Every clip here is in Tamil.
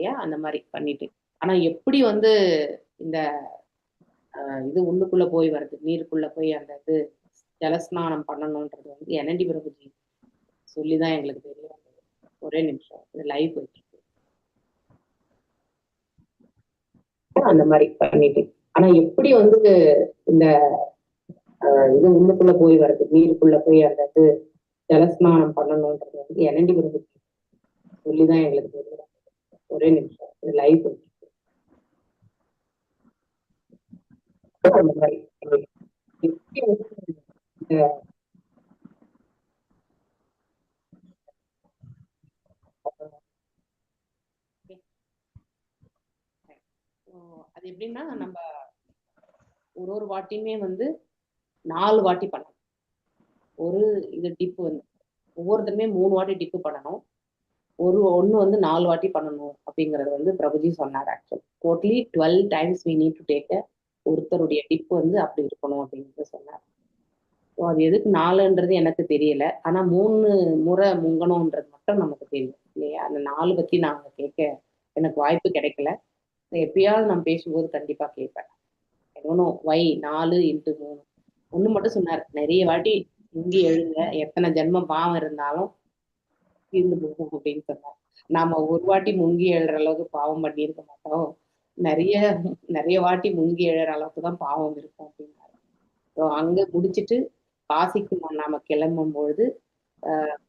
இல்லையா? அந்த மாதிரி பண்ணிட்டு. ஆனா எப்படி வந்து இந்த இது உள்ளுக்குள்ள போய் வருது, நீருக்குள்ள போய் அந்த இது ஜலஸ்நானம் பண்ணணுன்றது வந்து என்என்டி பிரபுஜி சொல்லி தான் எங்களுக்கு தெரிய வந்தது. ஒரே நிமிஷம். இது லைவ் போயிட்டு இருக்கு. அந்த மாதிரி பண்ணிட்டு. ஆனா எப்படி வந்து இந்த இது உள்ளுக்குள்ள போய் வருது, நீருக்குள்ள போய் அந்த இது ஜலஸ்நானம் பண்ணணுன்றது வந்து என்என்டி பிரபுஜி சொல்லி தான் எங்களுக்கு தெரிய வந்தது. ஒரே நிமிஷம். இது லைவ் போயிட்டு இருக்கு. அந்த மாதிரி எப்படி வந்து இந்த அது எப்படின்னா நம்ம ஒரு வாட்டியுமே வந்து 4 வாட்டி பண்ணணும். ஒரு இது டிப் வந்து ஒவ்வொருத்தருமே 3 வாட்டி டிப்பு பண்ணணும். ஒண்ணு வந்து 4 வாட்டி பண்ணணும் அப்படிங்கறது வந்து பிரபுஜி சொன்னார். Actual totally 12 times we need to take ஒருத்தருடைய டிப் வந்து அப்படி இருக்கணும் அப்படின்னு சொன்னார். அது எதுக்கு 4ன்றது எனக்கு தெரியல. ஆனா 3 முறை முங்கணும்ன்றது மட்டும் நமக்கு தெரியும் இல்லையா? அந்த 4 பத்தி நாங்க கேட்க எனக்கு வாய்ப்பு கிடைக்கல. எப்பயாவது நான் பேசும்போது கண்டிப்பா கேட்பேன். வை 4 இன்ட்டு 3 ஒண்ணு மட்டும் சொன்னார். நிறைய வாட்டி முங்கி எழுங்க, எத்தனை ஜென்மம் பாவம் இருந்தாலும் தீர்ந்து போகும் அப்படின்னு சொன்னார். நாம ஒரு வாட்டி முங்கி எழுற அளவுக்கு பாவம் பண்ணியிருக்க மாட்டோம். நிறைய நிறைய வாட்டி முங்கி எழுற அளவுக்கு தான் பாவம் இருக்கும் அப்படின்னாரு. அங்க முடிச்சிட்டு காசிக்கு நாம கிளம்பும் பொழுது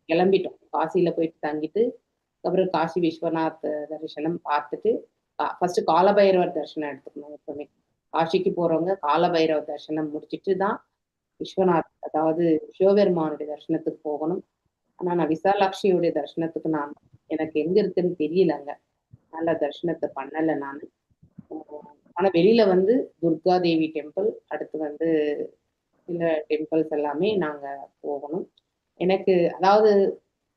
கிளம்பிட்டோம். காசியில போயிட்டு தங்கிட்டு அப்புறம் காசி விஸ்வநாத் தரிசனம் பார்த்துட்டு ஃபர்ஸ்ட் காலபைரவர் தரிசனம் எடுத்துக்கணும். எப்பவுமே காசிக்கு போறவங்க காலபைரவர் தரிசனம் முடிச்சிட்டு தான் விஸ்வநாத், அதாவது சிவபெருமானுடைய தரிசனத்துக்கு போகணும். ஆனா நான் விசாலாட்சியுடைய தரிசனத்துக்கு எனக்கு எங்க இருக்குன்னு தெரியலங்க. நல்ல தரிசனத்தை பண்ணல நானு. ஆனா வெளியில வந்து துர்கா தேவி டெம்பிள், அடுத்து வந்து சில டெம்பிள்ஸ் எல்லாமே நாங்க போகணும். எனக்கு அதாவது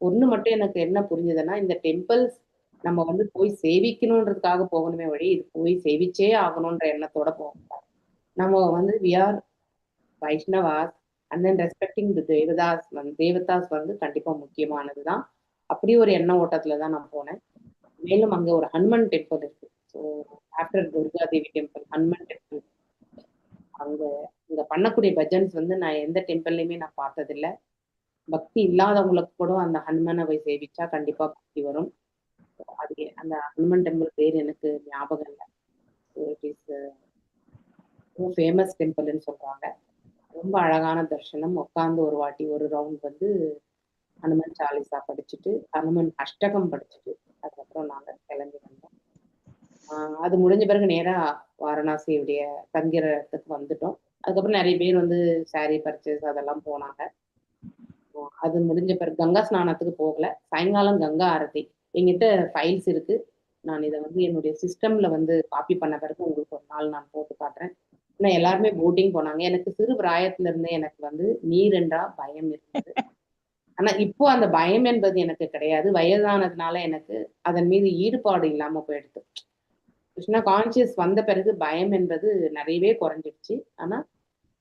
ஒண்ணு மட்டும் எனக்கு என்ன புரிஞ்சதுன்னா, இந்த டெம்பிள்ஸ் நம்ம வந்து போய் சேவிக்கணுன்றதுக்காக போகணுமே வழி, இது போய் சேவிச்சே ஆகணுன்ற எண்ணத்தோட போகக்கூடாது. நம்ம வந்து we are Vaishnavas and then respecting the devatas வந்து கண்டிப்பா முக்கியமானதுதான். அப்படி ஒரு எண்ண ஓட்டத்துல தான் நான் போனேன். மேலும் அங்க ஒரு ஹனுமன் டெம்பிள் இருக்கு. So after Durga Devi temple Hanuman temple, அங்க இங்க பண்ணக்கூடிய பஜன்ஸ் வந்து நான் எந்த டெம்பிள்லயுமே நான் பார்த்ததில்ல. பக்தி இல்லாதவங்களுக்கு கூட அந்த ஹனுமனை போய் சேவிச்சா கண்டிப்பா பக்தி வரும். அது அந்த ஹனுமன் டெம்பிள் பேர் எனக்கு ஞாபகம் இல்லை. இட் இஸ் ஃபேமஸ் டெம்பிள்னு சொல்றாங்க. ரொம்ப அழகான தரிசனம். உட்காந்து ஒரு வாட்டி ஒரு ரவுண்ட் வந்து ஹனுமன் சாலிசா படிச்சுட்டு, ஹனுமன் அஷ்டகம் படிச்சுட்டு அதுக்கப்புறம் நாங்க கிளம்பி வந்தோம். அது முடிஞ்ச பிறகு நேரா வாரணாசியுடைய தங்கிற இடத்துக்கு வந்துட்டோம். அதுக்கப்புறம் நிறைய பேர் வந்து சாரி பர்ச்சேஸ் அதெல்லாம் போனாங்க. அது முடிஞ்ச பிறகு கங்கா ஸ்நானத்துக்கு போகல. சாயங்காலம் கங்கா ஆரத்தி. என்கிட்ட ஃபைல்ஸ் இருக்கு. நான் இதை வந்து என்னுடைய சிஸ்டம்ல வந்து காப்பி பண்ண பிறகு உங்களுக்கு ஒரு நாள் நான் போட்டு காட்டுறேன். ஏன்னா எல்லாருமே போட்டிங் போனாங்க. எனக்கு சிறு பிராயத்துல இருந்தே எனக்கு வந்து நீர் என்றா பயம் இருந்தது. ஆனா இப்போ அந்த பயம் என்பது எனக்கு கிடையாது. வயதானதுனால எனக்கு அதன் மீது ஈடுபாடு இல்லாம போயிடுது. கிருஷ்ணா கான்சியஸ் வந்த பிறகு பயம் என்பது நிறையவே குறைஞ்சிடுச்சு. ஆனா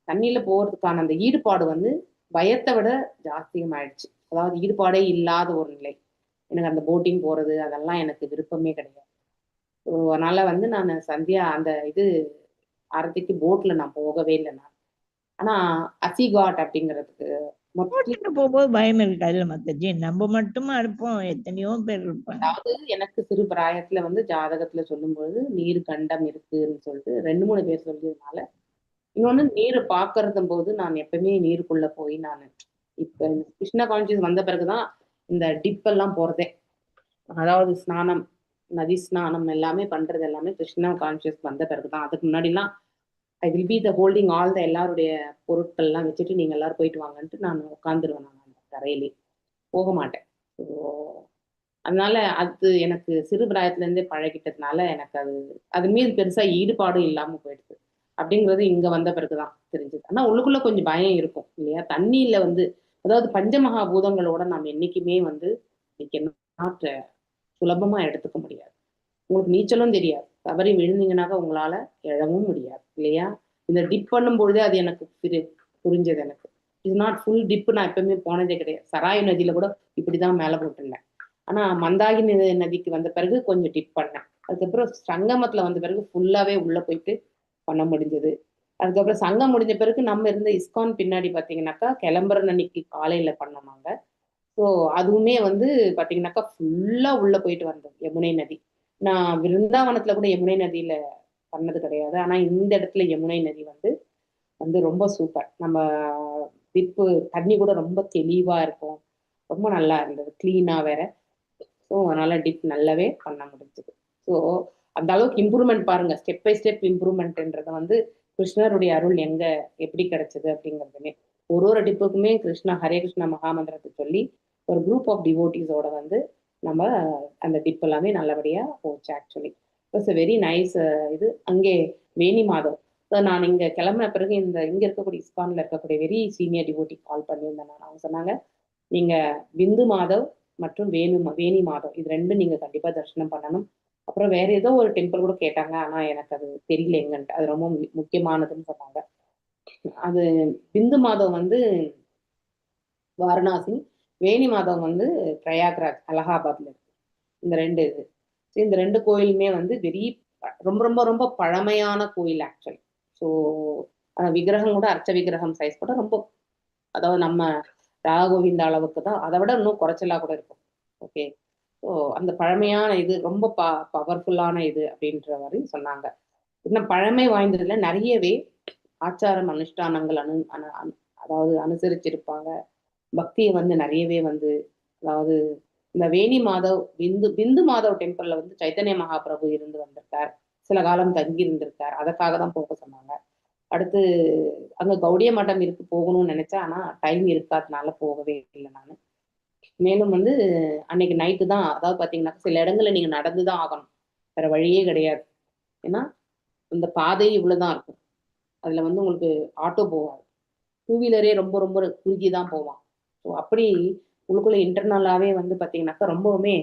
தண்ணியில போறதுக்கான அந்த ஈடுபாடு வந்து பயத்தை விட ஜாஸ்தியம் ஆயிடுச்சு. அதாவது ஈடுபாடே இல்லாத ஒரு நிலை. எனக்கு அந்த போட்டிங் போறது அதெல்லாம் எனக்கு விருப்பமே கிடையாது. அதனால வந்து நான் சந்தியா அந்த இது ஆரத்திக்கு போட்ல நான் போகவே இல்லை நான். ஆனா அசிகாட் அப்படிங்கிறதுக்கு போட்டுட்டு போகும்போது பயம் இருக்காதுல்ல மாதாஜி? நம்ம மட்டுமா இருப்போம், எத்தனையோ பேர் இருப்பாங்க. அதாவது எனக்கு சிறு பிராயத்துல வந்து ஜாதகத்துல சொல்லும்போது நீர் கண்டம் இருக்குன்னு சொல்லிட்டு 2-3 பேர் சொல்லியதுனால, இன்னொன்னு நீரை பாக்குறதும் போது நான் எப்பவுமே நீருக்குள்ள போய் நான் இப்ப கிருஷ்ண கான்சியஸ் வந்த பிறகுதான் இந்த டிப் எல்லாம் போறதே. அதாவது ஸ்நானம், நதி ஸ்நானம் எல்லாமே பண்றது எல்லாமே கிருஷ்ணா கான்சியஸ் வந்த பிறகுதான். அதுக்கு முன்னாடிலாம் I will be the holding all the எல்லாருடைய பொருட்கள் எல்லாம் வச்சுட்டு நீங்க எல்லாரும் போயிட்டு வாங்கன்ட்டு நான் உட்காந்துருவேன். நான் அந்த கரையிலே போக மாட்டேன். அதனால அது எனக்கு சிறு பிராயத்துல இருந்தே பழகிட்டதுனால எனக்கு அது மீது பெருசா ஈடுபாடும் இல்லாம போயிடுது. அப்படிங்கிறது இங்க வந்த பிறகுதான் தெரிஞ்சது. ஆனா உள்ளுக்குள்ள கொஞ்சம் பயம் இருக்கும் இல்லையா? தண்ணியில வந்து அதாவது பஞ்சமகா பூதங்களோட நாம் என்னைக்குமே வந்து சுலபமா எடுத்துக்க முடியாது. உங்களுக்கு நீச்சலும் தெரியாது. தவறி விழுந்தீங்கன்னாக்க உங்களால எழவும் முடியாது இல்லையா? இந்த டிப் பண்ணும் பொழுதே அது எனக்கு புரிஞ்சது. எனக்கு இது நாட் ஃபுல் டிப். நான் எப்பவுமே போனதே கிடையாது. சராயு நதியில கூட இப்படிதான் மேல போட்டிருந்தேன். ஆனா மந்தாகினி நதிக்கு வந்த பிறகு கொஞ்சம் டிப் பண்ணேன். அதுக்கப்புறம் சங்கமத்துல வந்த பிறகு ஃபுல்லாவே உள்ள போயிட்டு பண்ண முடிஞ்சது. அதுக்கப்புறம் சங்கம் முடிஞ்ச பிறகு நம்ம இருந்த இஸ்கான் பின்னாடி பாத்தீங்கன்னாக்கா கிளம்புற அன்னைக்கு காலையில பண்ணோம் நாங்க. ஸோ அதுவுமே வந்து பாத்தீங்கன்னாக்கா ஃபுல்லா உள்ள போயிட்டு வந்தோம் யமுனை நதி. நான் விருந்தாவனத்துல கூட யமுனை நதியில பண்ணது கிடையாது. ஆனா இந்த இடத்துல யமுனை நதி வந்து வந்து ரொம்ப சூப்பர். நம்ம டிப்பு தண்ணி கூட ரொம்ப தெளிவா இருக்கும். ரொம்ப நல்லா இருந்தது. கிளீனா வேற. ஸோ அதனால டிப் நல்லாவே பண்ண முடிஞ்சது. ஸோ அந்த அளவுக்கு இம்ப்ரூவ்மெண்ட் பாருங்க. ஸ்டெப் பை ஸ்டெப் இம்ப்ரூவ்மெண்ட்ன்றத வந்து கிருஷ்ணருடைய அருள் எங்க எப்படி கிடைச்சது அப்படிங்கிறதுமே ஒரு டிப்புக்குமே கிருஷ்ணா ஹரே கிருஷ்ணா மகாமந்திரத்தை சொல்லி ஒரு குரூப் ஆஃப் டிவோட்டிஸோட வந்து நம்ம அந்த டிப் எல்லாமே நல்லபடியா போச்சு actually. It's a very nice. இது அங்கே வேணி மாதவ். ஸோ நான் இங்க கிளம்பின பிறகு இங்க இருக்கக்கூடிய இஸ்கான்ல இருக்கக்கூடிய வெரி சீனியர் டிவோட்டி கால் பண்ணியிருந்தேன். நான் அவங்க சொன்னாங்க, நீங்க பிந்து மாதவ் மற்றும் வேணி மாதவ் இது ரெண்டும் நீங்க கண்டிப்பா தரிசனம் பண்ணணும். அப்புறம் வேற ஏதோ ஒரு டெம்பிள் கூட கேட்டாங்க. ஆனா எனக்கு அது தெரியல எங்கன்ட்டு. அது ரொம்ப முக்கியமானதுன்னு சொன்னாங்க. அது பிந்து மாதவ் வந்து வாரணாசி, வேணி மாதவ் வந்து பிரயாக்ராஜ் அலகாபாத்ல இருக்கு. இந்த ரெண்டு இது. இந்த ரெண்டு கோயிலுமே வந்து வெரி ரொம்ப ரொம்ப ரொம்ப பழமையான கோயில் ஆக்சுவலி. ஸோ விக்கிரகம் கூட அர்ச்ச விக்கிரகம் சைஸ் கூட ரொம்ப, அதாவது நம்ம ராகோவிந்த அளவுக்கு தான், அதை விட இன்னும் குறைச்சலா கூட இருக்கும். ஓகே. ஸோ அந்த பழமையான இது ரொம்ப பவர்ஃபுல்லான இது அப்படின்ற மாதிரி சொன்னாங்க. இன்னும் பழமை வாய்ந்ததுல நிறையவே ஆச்சாரம் அனுஷ்டானங்கள் அதாவது அனுசரிச்சிருப்பாங்க. பக்தியை வந்து நிறையவே வந்து, அதாவது இந்த வேணி மாதவ் பிந்து மாதவ் டெம்பிள்ல வந்து சைத்தன்ய மகாபிரபு இருந்து வந்திருக்கார். சில காலம் தங்கி இருந்திருக்கார். அதற்காக தான் போக சொன்னாங்க. அடுத்து அங்க கௌடிய மட்டம் இருக்கு, போகணும்னு நினைச்சேன். ஆனா டைம் இருக்காதனால போகவே இல்லை நான். மேலும் வந்து அன்னைக்கு நைட்டு தான், அதாவது பாத்தீங்கன்னா சில இடங்கள்ல நீங்க நடந்துதான் ஆகணும், வேற வழியே கிடையாது. ஏன்னா இந்த பாதை இவ்வளவுதான் இருக்கும். அதுல வந்து உங்களுக்கு ஆட்டோ போகாது. டூ வீலரே ரொம்ப ரொம்ப குறுகி தான் போவான். ஸோ அப்படி உள்ளுக்குள்ள இன்டர்னலாவே வந்து பாத்தீங்கன்னாக்கா ரொம்பவுமே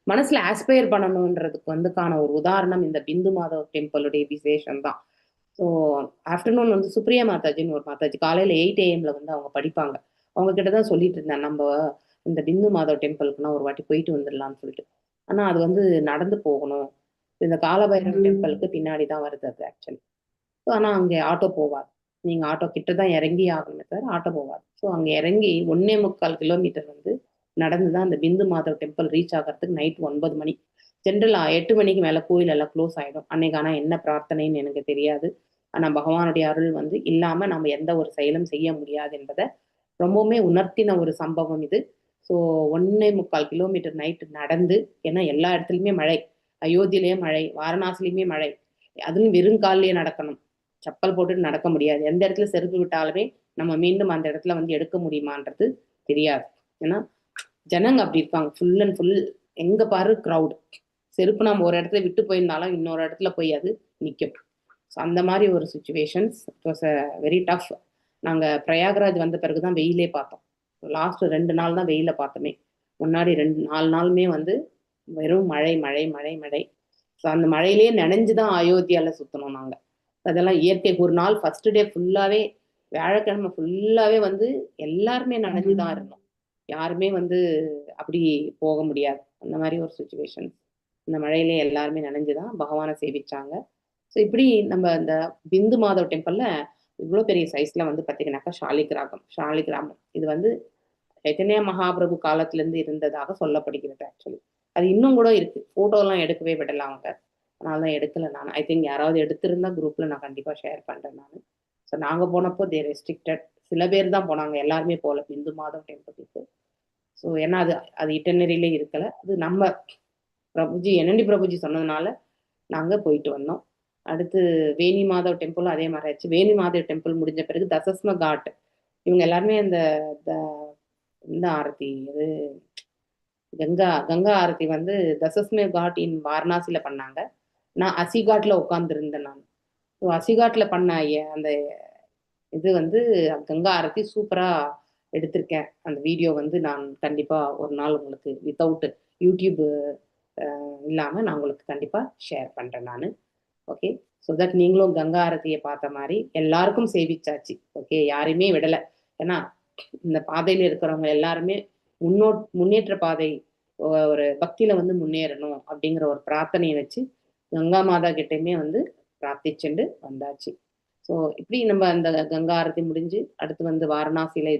மனசுல ஆஸ்பயர் பண்ணணுன்றதுக்கு வந்துக்கான ஒரு உதாரணம் இந்த பிந்து மாதவ் டெம்பிளுடைய விசேஷம் தான். ஸோ ஆஃப்டர்நூன் வந்து சுப்ரியா மாதாஜின்னு ஒரு மாதாஜி காலையில 8 AM வந்து அவங்க படிப்பாங்க. அவங்க கிட்டதான் சொல்லிட்டு இருந்தேன், நம்ம இந்த பிந்து மாதவ் டெம்பிளுக்குன்னா ஒரு வாட்டி போயிட்டு வந்துடலாம்னு சொல்லிட்டு. ஆனா அது வந்து நடந்து போகணும். இந்த காலபைரவ் டெம்பிளுக்கு பின்னாடி தான் வருது அது ஆக்சுவலி. ஸோ ஆனா அங்கே ஆட்டோ போவாது. நீங்க ஆட்டோ கிட்ட தான் இறங்கி ஆகணுமே தவிர ஆட்டோ போவாது. ஸோ அங்க இறங்கி 1.25 கிலோமீட்டர் வந்து நடந்துதான் அந்த பிந்து மாதவ் டெம்பிள் ரீச் ஆகிறதுக்கு நைட் 9 மணி. ஜென்ரலா 8 மணிக்கு மேல கோயில் எல்லாம் க்ளோஸ் ஆயிடும் அன்னைக்கு. ஆனா என்ன பிரார்த்தனைன்னு எனக்கு தெரியாது. ஆனா பகவானுடைய அருள் வந்து இல்லாம நம்ம எந்த ஒரு செயலும் செய்ய முடியாது என்பதை ரொம்பவுமே உணர்த்தின ஒரு சம்பவம் இது. ஸோ 1.25 கிலோமீட்டர் நைட்டு நடந்து, ஏன்னா எல்லா இடத்துலயுமே மழை, அயோத்தியிலேயே மழை, வாரணாசிலையுமே மழை, அதுவும் வெறுங்காலிலேயே நடக்கணும். செப்பல் போட்டுட்டு நடக்க முடியாது. எந்த இடத்துல செருப்பு விட்டாலுமே நம்ம மீண்டும் அந்த இடத்துல வந்து எடுக்க முடியுமான்றது தெரியாது. ஏன்னா ஜனங்க அப்படி இருக்காங்க. ஃபுல் அண்ட் ஃபுல் எங்க பாரு கிரவுட். செருப்பு நம்ம ஒரு இடத்துல விட்டு போயிருந்தாலும் இன்னொரு இடத்துல போய் அது நிற்கும். ஸோ அந்த மாதிரி ஒரு situations. It was a very tough. நாங்கள் பிரயாகராஜ் வந்த பிறகு தான் வெயிலே பார்த்தோம். லாஸ்ட் 2 நாள் தான் வெயில பார்த்தோமே. முன்னாடி 4 நாளுமே வந்து வெறும் மழை மழை மழை மழை. ஸோ அந்த மழையிலேயே நனைஞ்சு தான் அயோத்தியால சுற்றணும் நாங்கள். அதெல்லாம் இயற்கை. ஒரு நாள் ஃபர்ஸ்ட் டே ஃபுல்லாவே, வியாழக்கிழமை ஃபுல்லாவே வந்து எல்லாருமே நனைஞ்சு தான் இருந்தோம். யாருமே வந்து அப்படி போக முடியாது. அந்த மாதிரி ஒரு சுச்சுவேஷன். இந்த மழையிலே எல்லாருமே நனைஞ்சுதான் பகவானை சேவிச்சாங்க. ஸோ இப்படி நம்ம இந்த பிந்து மாதவ் டெம்பிள்ல இவ்வளோ பெரிய சைஸ்ல வந்து பார்த்தீங்கன்னாக்கா ஷாலிகிராமம் இது வந்து சைத்தன்ய மகாபிரபு காலத்துல இருந்து இருந்ததாக சொல்லப்படுகிறது ஆக்சுவலி. அது இன்னும் கூட இருக்கு. போட்டோலாம் எடுக்கவே விடல அவங்க. அதனால தான் எடுக்கல நான். ஐ திங்க் யாராவது எடுத்திருந்தா குரூப்ல நான் கண்டிப்பா ஷேர் பண்றேன் நான். ஸோ நாங்க போனப்போ தே ரெஸ்ட்ரிக்டட். சில பேர் தான் போனாங்க, எல்லாருமே போல பிந்து மாதவ் டெம்பிளுக்கு. ஸோ ஏன்னா அது அது இட்டனரியிலே இருக்கல. அது நம்ம பிரபுஜி என்என்டி பிரபுஜி சொன்னதுனால நாங்க போயிட்டு வந்தோம். அடுத்து வேணி மாதவ் டெம்பிளும் அதே மாதிரி ஆச்சு. வேணி மாதவ் டெம்பிள் முடிஞ்ச பிறகு தசஸ்ம காட், இவங்க எல்லாருமே இந்த ஆரத்தி இது கங்கா கங்கா ஆரத்தி வந்து தசஸ்மே காட் இன் வாரணாசியில பண்ணாங்க. நான் அசிகாட்ல உட்கார்ந்துருந்தேன் நான். ஸோ அசிகாட்ல பண்ண அந்த இது வந்து கங்கா ஆரத்தி சூப்பரா எடுத்திருக்கேன். அந்த வீடியோ வந்து நான் கண்டிப்பா ஒரு நாள் உங்களுக்கு வித்தவுட் யூடியூப் இல்லாம நான் உங்களுக்கு கண்டிப்பா ஷேர் பண்றேன் நான். ஓகே. ஸோ தட் நீங்களும் கங்கா ஆரத்தியை பார்த்த மாதிரி எல்லாருக்கும் சேவிச்சாச்சு. ஓகே, யாரையுமே விடலை. ஏன்னா இந்த பாதையில இருக்கிறவங்க எல்லாருமே முன்னேற்ற பாதை ஒரு பக்தியில வந்து முன்னேறணும் அப்படிங்கிற ஒரு பிரார்த்தனையை வச்சு கங்கா மாதா கிட்டயுமே வந்து பிரார்த்திச்சுண்டு வந்தாச்சு. ஸோ இப்படி நம்ம அந்த கங்கா ஆரத்தி முடிஞ்சு அடுத்து வந்து வாரணாசியில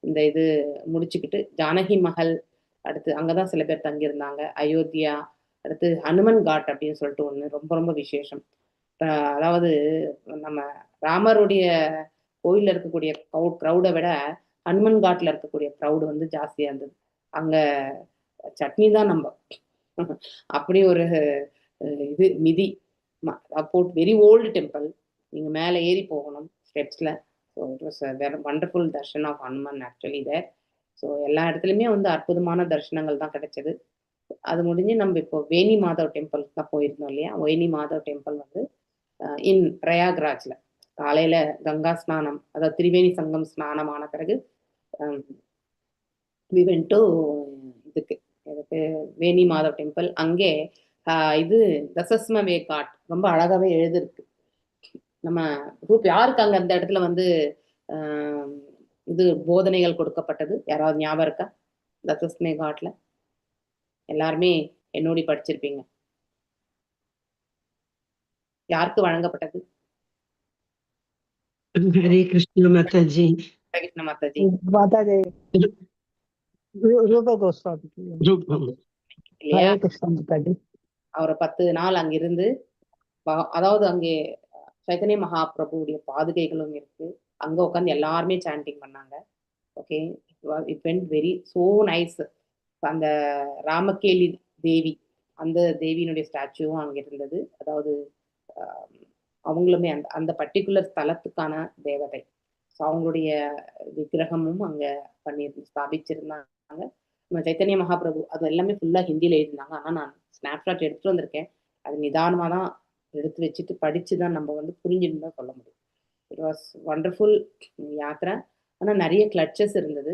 இந்த இது முடிச்சுக்கிட்டு ஜானகி மஹல், அடுத்து அங்கதான் சில பேர் தங்கியிருந்தாங்க, அயோத்தியா, அடுத்து ஹனுமன் காட் அப்படின்னு சொல்லிட்டு ஒண்ணு ரொம்ப ரொம்ப விசேஷம். அதாவது நம்ம ராமருடைய கோயில்ல இருக்கக்கூடிய க்ரௌடை விட ஹனுமன் காட்ல இருக்கக்கூடிய க்ரௌடு வந்து ஜாஸ்தியா இருந்தது. அங்க சட்னி தான் நம்ம அப்படி ஒரு இது மிதி போட் வெரி ஓல்டு டெம்பிள். நீங்க மேலே ஏறி போகணும் ஸ்டெப்ஸ்ல. So it was very wonderful darshan of Hanuman actually there. So எல்லா இடத்துலையுமே வந்து அற்புதமான தரிசனங்கள் தான் கிடைச்சது. அது முடிஞ்சு நம்ம இப்போ வேணி மாதவ் டெம்பிள் தான் போயிருந்தோம் இல்லையா. வேணி மாதவ் டெம்பிள் வந்து இன் பிரயாக்ராஜ்ல காலையில கங்கா ஸ்நானம், அதாவது திரிவேணி சங்கம் ஸ்நானம் ஆன பிறகு we went to இதுக்கு வேணி மாதவ் டெம்பிள். அங்கே இது தசஸ்மவே காட் ரொம்ப அழகாவே எழுதிருக்கு. நம்ம குரூப் யாருக்கு அங்க அந்த இடத்துல வந்து இது போதனைகள் கொடுக்கப்பட்டது யாராவது ஞாபகம் இருக்கா? தசஸ்மே காட்ல எல்லாருமே என்னோடி படிச்சிருப்பீங்க. யாருக்கு வழங்கப்பட்டது? ஹரே கிருஷ்ண மாதாஜி. கிருஷ்ண மாதாஜி. மாதாஜி ரூப கோஸ்வாமி இல்லையா? கிருஷ்ண மாதாஜி. அவர் 10 நாள் அங்கிருந்து, அதாவது அங்கே சைத்தன்ய மகாபிரபுடைய பாதுகைகளும் இருக்கு. அங்க உட்காந்து எல்லாருமே சாண்டிங் பண்ணாங்க. Okay, it went very so nice. அந்த ராமகேலி தேவி, அந்த தேவியினுடைய ஸ்டாச்சுவும் அங்க இருந்தது. அதாவது அவங்களுமே அந்த பர்டிகுலர் ஸ்தலத்துக்கான தேவதை. ஸோ அவங்களுடைய விக்கிரகமும் அங்க ஸ்தாபிச்சிருந்தாங்க. நம்ம சைத்தன்ய மகாபிரபு அது எல்லாமே ஃபுல்லா ஹிந்தியில எழுதினாங்க. ஆனா நான் ஸ்னாப்ஷாட் எடுத்துட்டு வந்திருக்கேன். அது நிதானமா தான் எடுத்து வச்சுட்டு படிச்சுதான் நம்ம வந்து புரிஞ்சுன்னு தான் சொல்ல முடியும். இட் வாஸ் வண்டர்ஃபுல் யாத்திரை. ஆனா நிறைய கிளட்சஸ் இருந்தது.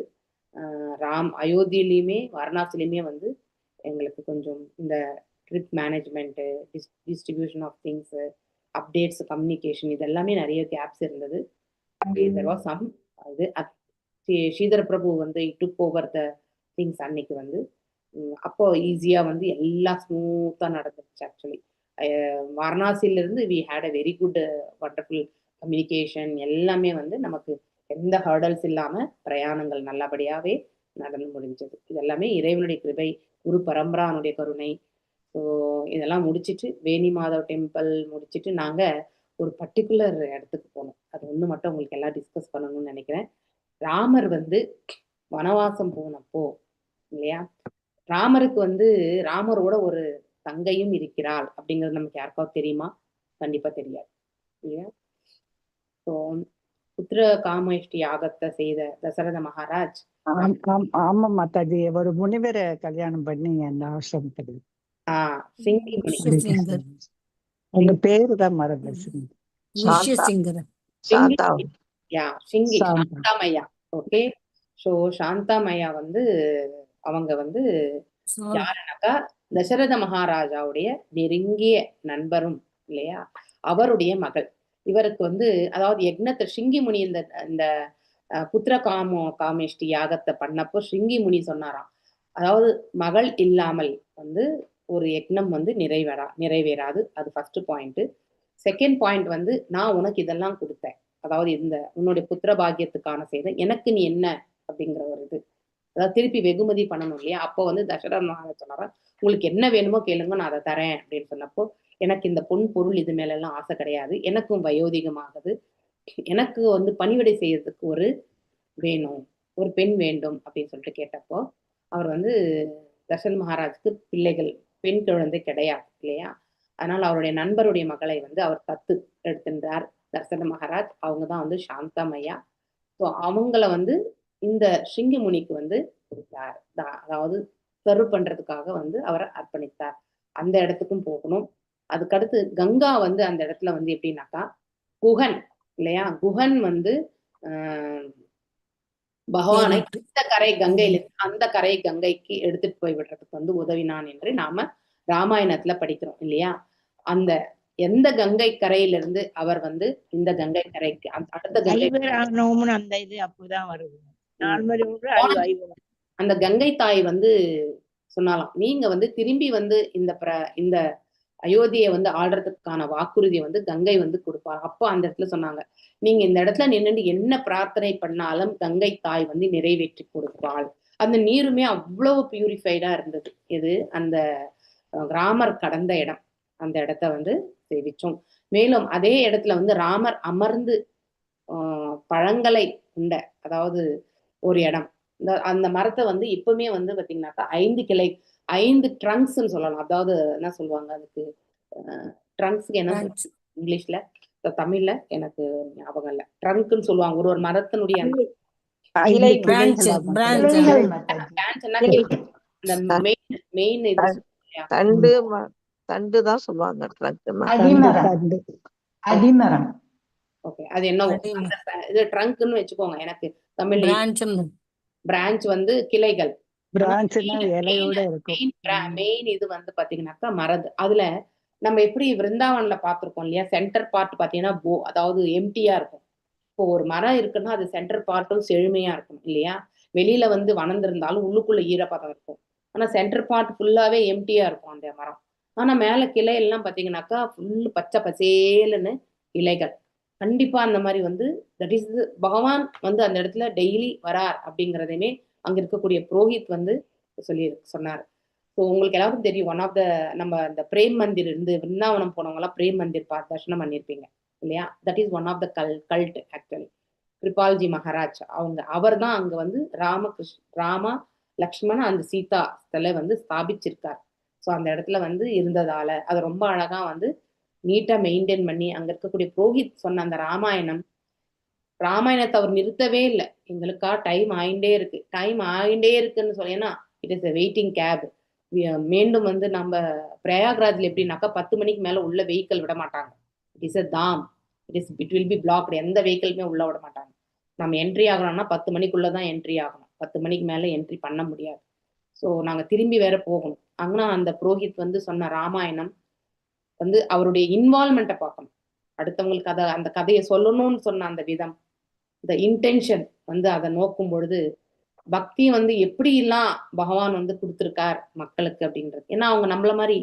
அயோத்தியிலையுமே வாரணாசிலையுமே வந்து எங்களுக்கு கொஞ்சம் இந்த trip management, distribution of things, updates, communication, இது எல்லாமே நிறைய கேப்ஸ் இருந்தது. ஸ்ரீதர பிரபு வந்து டுக் ஓவர் த திங்ஸ் அன்னைக்கு வந்து. அப்போ ஈஸியா வந்து எல்லாம் ஸ்மூத்தா நடந்துச்சு. ஆக்சுவலி வாரணாசியில இருந்து we had a very good wonderful communication. எல்லாமே வந்து நமக்கு எந்த ஹர்டல்ஸ் இல்லாம பிரயாணங்கள் நல்லபடியாவே நடந்து முடிஞ்சது. இது எல்லாமே இறைவனுடைய கிருபை, குரு பரம்பரானுடைய கருணை. ஸோ இதெல்லாம் முடிச்சுட்டு வேணி மாதவ் டெம்பிள் முடிச்சுட்டு நாங்க ஒரு பர்டிகுலர் இடத்துக்கு போனோம். அது ஒண்ணு மட்டும் உங்களுக்கு எல்லாம் டிஸ்கஸ் பண்ணணும்னு நினைக்கிறேன். ராமர் வந்து வனவாசம் போனப்போ இல்லையா, ராமருக்கு வந்து ராமரோட ஒரு தங்கையும் இருக்கிறாள் அப்படிங்கிறது நமக்கு யாருக்காவது தெரியுமா? கண்டிப்பா தெரியாது இல்லையா. ஸோ புத்திர காமேஷ்டி யாகத்தை செய்த தசரத மகாராஜ். ஆமா மாதாஜி, ஒரு முனிவரை கல்யாணம் பண்ணி அந்த ஆசிரமத்தில். சிங்கி முனி. உங்க பேரு தான் மறந்து. சாந்தாமையா. ஓகே, ஸோ சாந்தாமையா வந்து அவங்க வந்து யாருனாக்கா தசரத மகாராஜாவுடைய நெருங்கிய நண்பரும் இல்லையா, அவருடைய மகள். இவருக்கு வந்து அதாவது யக்னத்தை சிங்கி முனி இந்த புத்திர காமேஷ்டி யாகத்தை பண்ணப்போ சிங்கி முனி சொன்னாராம், அதாவது மகள் இல்லாமல் வந்து ஒரு யக்னம் வந்து நிறைவேறாது. அது ஃபர்ஸ்ட் பாயிண்ட். செகண்ட் பாயிண்ட் வந்து நான் உனக்கு இதெல்லாம் கொடுத்தேன், அதாவது இந்த உன்னுடைய புத்திர பாக்கியத்துக்கான செய்த எனக்கு நீ என்ன அப்படிங்கிற ஒரு இது, அதாவது திருப்பி வெகுமதி பண்ணணும் இல்லையா. அப்போ வந்து தசரத மகாராஜ் சொன்னாரா, உங்களுக்கு என்ன வேணுமோ கேளுங்க நான் அதை தரேன் அப்படின்னு சொன்னப்போ, எனக்கு இந்த பொன் பொருள் இது மேல எல்லாம் ஆசை கிடையாது, எனக்கும் வயோதிகமாகுது, எனக்கு வந்து பணிவிடை செய்யறதுக்கு ஒரு பெண் வேண்டும் அப்படின்னு சொல்லிட்டு கேட்டப்போ, அவர் வந்து தசரத மகாராஜுக்கு பெண் குழந்தை கிடையாது இல்லையா. அதனால அவருடைய நண்பருடைய மகளை வந்து அவர் தத்து எடுத்திருந்தார் தசரத மகாராஜ். அவங்க தான் வந்து சாந்தாமையா. ஸோ அவங்கள வந்து இந்த சிங்கி முனிக்கு வந்து கொடுத்தார், அதாவது சர்வ் பண்றதுக்காக வந்து அவரை அர்ப்பணித்தார். அந்த இடத்துக்கும் போகணும். அதுக்கடுத்து கங்கா வந்து அந்த இடத்துல வந்து எப்படின்னாக்கா குஹன் இல்லையா, குஹன் வந்து பகவானை இந்த கரை கங்கையில அந்த கரை கங்கைக்கு எடுத்துட்டு போய் விடுறதுக்கு வந்து உதவினான் என்று நாம ராமாயணத்துல படிக்கிறோம் இல்லையா. அந்த எந்த கங்கை கரையிலிருந்து அவர் வந்து இந்த கங்கை கரைக்கு அடுத்த கங்கை அந்த இது அப்பதான் வருது. அந்த கங்கை தாய் வந்து சொன்னாலாம், நீங்க வந்து திரும்பி வந்து இந்த அயோத்தியை வந்து ஆள்றதுக்கான வாக்குறுதியை வந்து கங்கை வந்து கொடுப்பா. அப்போ அந்த இடத்துல சொன்னாங்க, நீங்க இந்த இடத்துல நின்னுட்டு என்ன பிரார்த்தனை பண்ணாலும் கங்கை தாய் வந்து நிறைவேற்றி கொடுப்பாள். அந்த நீருமே அவ்வளவு பியூரிஃபைடா இருந்தது. இது அந்த ராமர் கடந்த இடம். அந்த இடத்த வந்து சேவிச்சோம். மேலும் அதே இடத்துல வந்து ராமர் அமர்ந்து பழங்களை உண்ட, அதாவது ஒரு இடம். அந்த மரத்தை வந்து இப்பவுமே வந்து பாத்தீங்கன்னாக்கா 5 கிளை, 5 ட்ரங்க்ஸ்ன்னு சொல்லலாம். அதாவது என்ன சொல்லுவாங்க அதுக்கு, ட்ரங்க்ஸ்க்கு என்ன இங்கிலீஷ்ல, தமிழ்ல எனக்கு ஞாபகம் இல்லை. ட்ரங்க்னு சொல்லுவாங்க. ஒரு மரத்தினுடைய மெயின் இது தண்டு தான் சொல்லுவாங்க. அடிமரம். ஓகே, அது என்னவோ இது ட்ரங்க்னு வச்சுக்கோங்க. எனக்கு தமிழ்ல பிரான்ச் வந்து கிளைகள். மெயின் இது வந்து பாத்தீங்கன்னாக்கா மரது. அதுல நம்ம எப்படி விருந்தாவன்ல பாத்திருக்கோம் இல்லையா, சென்டர் பார்ட் பாத்தீங்கன்னா அதாவது எம்டியா இருக்கும். இப்போ ஒரு மரம் இருக்குன்னா அது சென்டர் பார்ட்டும் செழுமையா இருக்கும் இல்லையா. வெளியில வந்து வளர்ந்துருந்தாலும் உள்ளுக்குள்ள ஈரப்பதம் இருக்கும். ஆனா சென்டர் பார்ட் ஃபுல்லாவே எம்டியா இருக்கும் அந்த மரம். ஆனா மேல கிளை எல்லாம் பாத்தீங்கன்னாக்கா ஃபுல்லு பச்சை பசேலுன்னு இலைகள். கண்டிப்பா அந்த மாதிரி வந்து தட் இஸ் பகவான் வந்து அந்த இடத்துல டெய்லி வரார் அப்படிங்கிறதையுமே அங்க இருக்கக்கூடிய புரோஹித் வந்து சொன்னார். ஸோ உங்களுக்கு எல்லாருக்கும் தெரியும், ஒன் ஆஃப் த நம்ம இந்த பிரேம் மந்திர் இருந்து விருந்தாவனம் போனவங்க எல்லாம் பிரேம் மந்திர் தரிசனம் பண்ணியிருப்பீங்க இல்லையா. That is one of the cult actually. Kripalji Maharaj அவர் தான் அங்க வந்து ராமா லக்ஷ்மண அந்த சீதா ஸ்தலை வந்து ஸ்தாபிச்சிருக்கார். ஸோ அந்த இடத்துல வந்து இருந்ததால அதை ரொம்ப அழகா வந்து நீட்டா மெயின்டைன் பண்ணி அங்க இருக்கக்கூடிய புரோஹித் சொன்ன அந்த ராமாயணத்தை அவர் நிறுத்தவே இல்லை. எங்களுக்கா டைம் ஆயிண்டே இருக்குன்னு சொல்லினா இட் இஸ் வெயிட்டிங் கேப். மீண்டும் வந்து நம்ம பிரயாக்ராஜ்ல எப்படின்னாக்கா 10 மணிக்கு மேல உள்ள வெஹிக்கிள் விட மாட்டாங்க. இட் இஸ் அ தாம். It will be blocked. எந்த வெஹிக்கிளுமே உள்ள விட மாட்டாங்க. நம்ம என்ட்ரி ஆகணும்னா 10 மணிக்குள்ளதான் என்ட்ரி ஆகணும். 10 மணிக்கு மேல என்ட்ரி பண்ண முடியாது. ஸோ நாங்க திரும்பி வேற போகணும். அங்கன்னா அந்த புரோஹித் வந்து சொன்ன ராமாயணம் வந்து அவருடைய இன்வால்மெண்ட்டை பார்க்கணும். அடுத்தவங்களுக்கு அந்த கதையை சொல்லணும்னு சொன்ன அந்த விதம், இந்த இன்டென்ஷன் வந்து அதை நோக்கும் பொழுது பக்தி வந்து எப்படி எல்லாம் பகவான் வந்து கொடுத்துருக்கார் மக்களுக்கு அப்படின்றது. ஏன்னா அவங்க நம்மள மாதிரி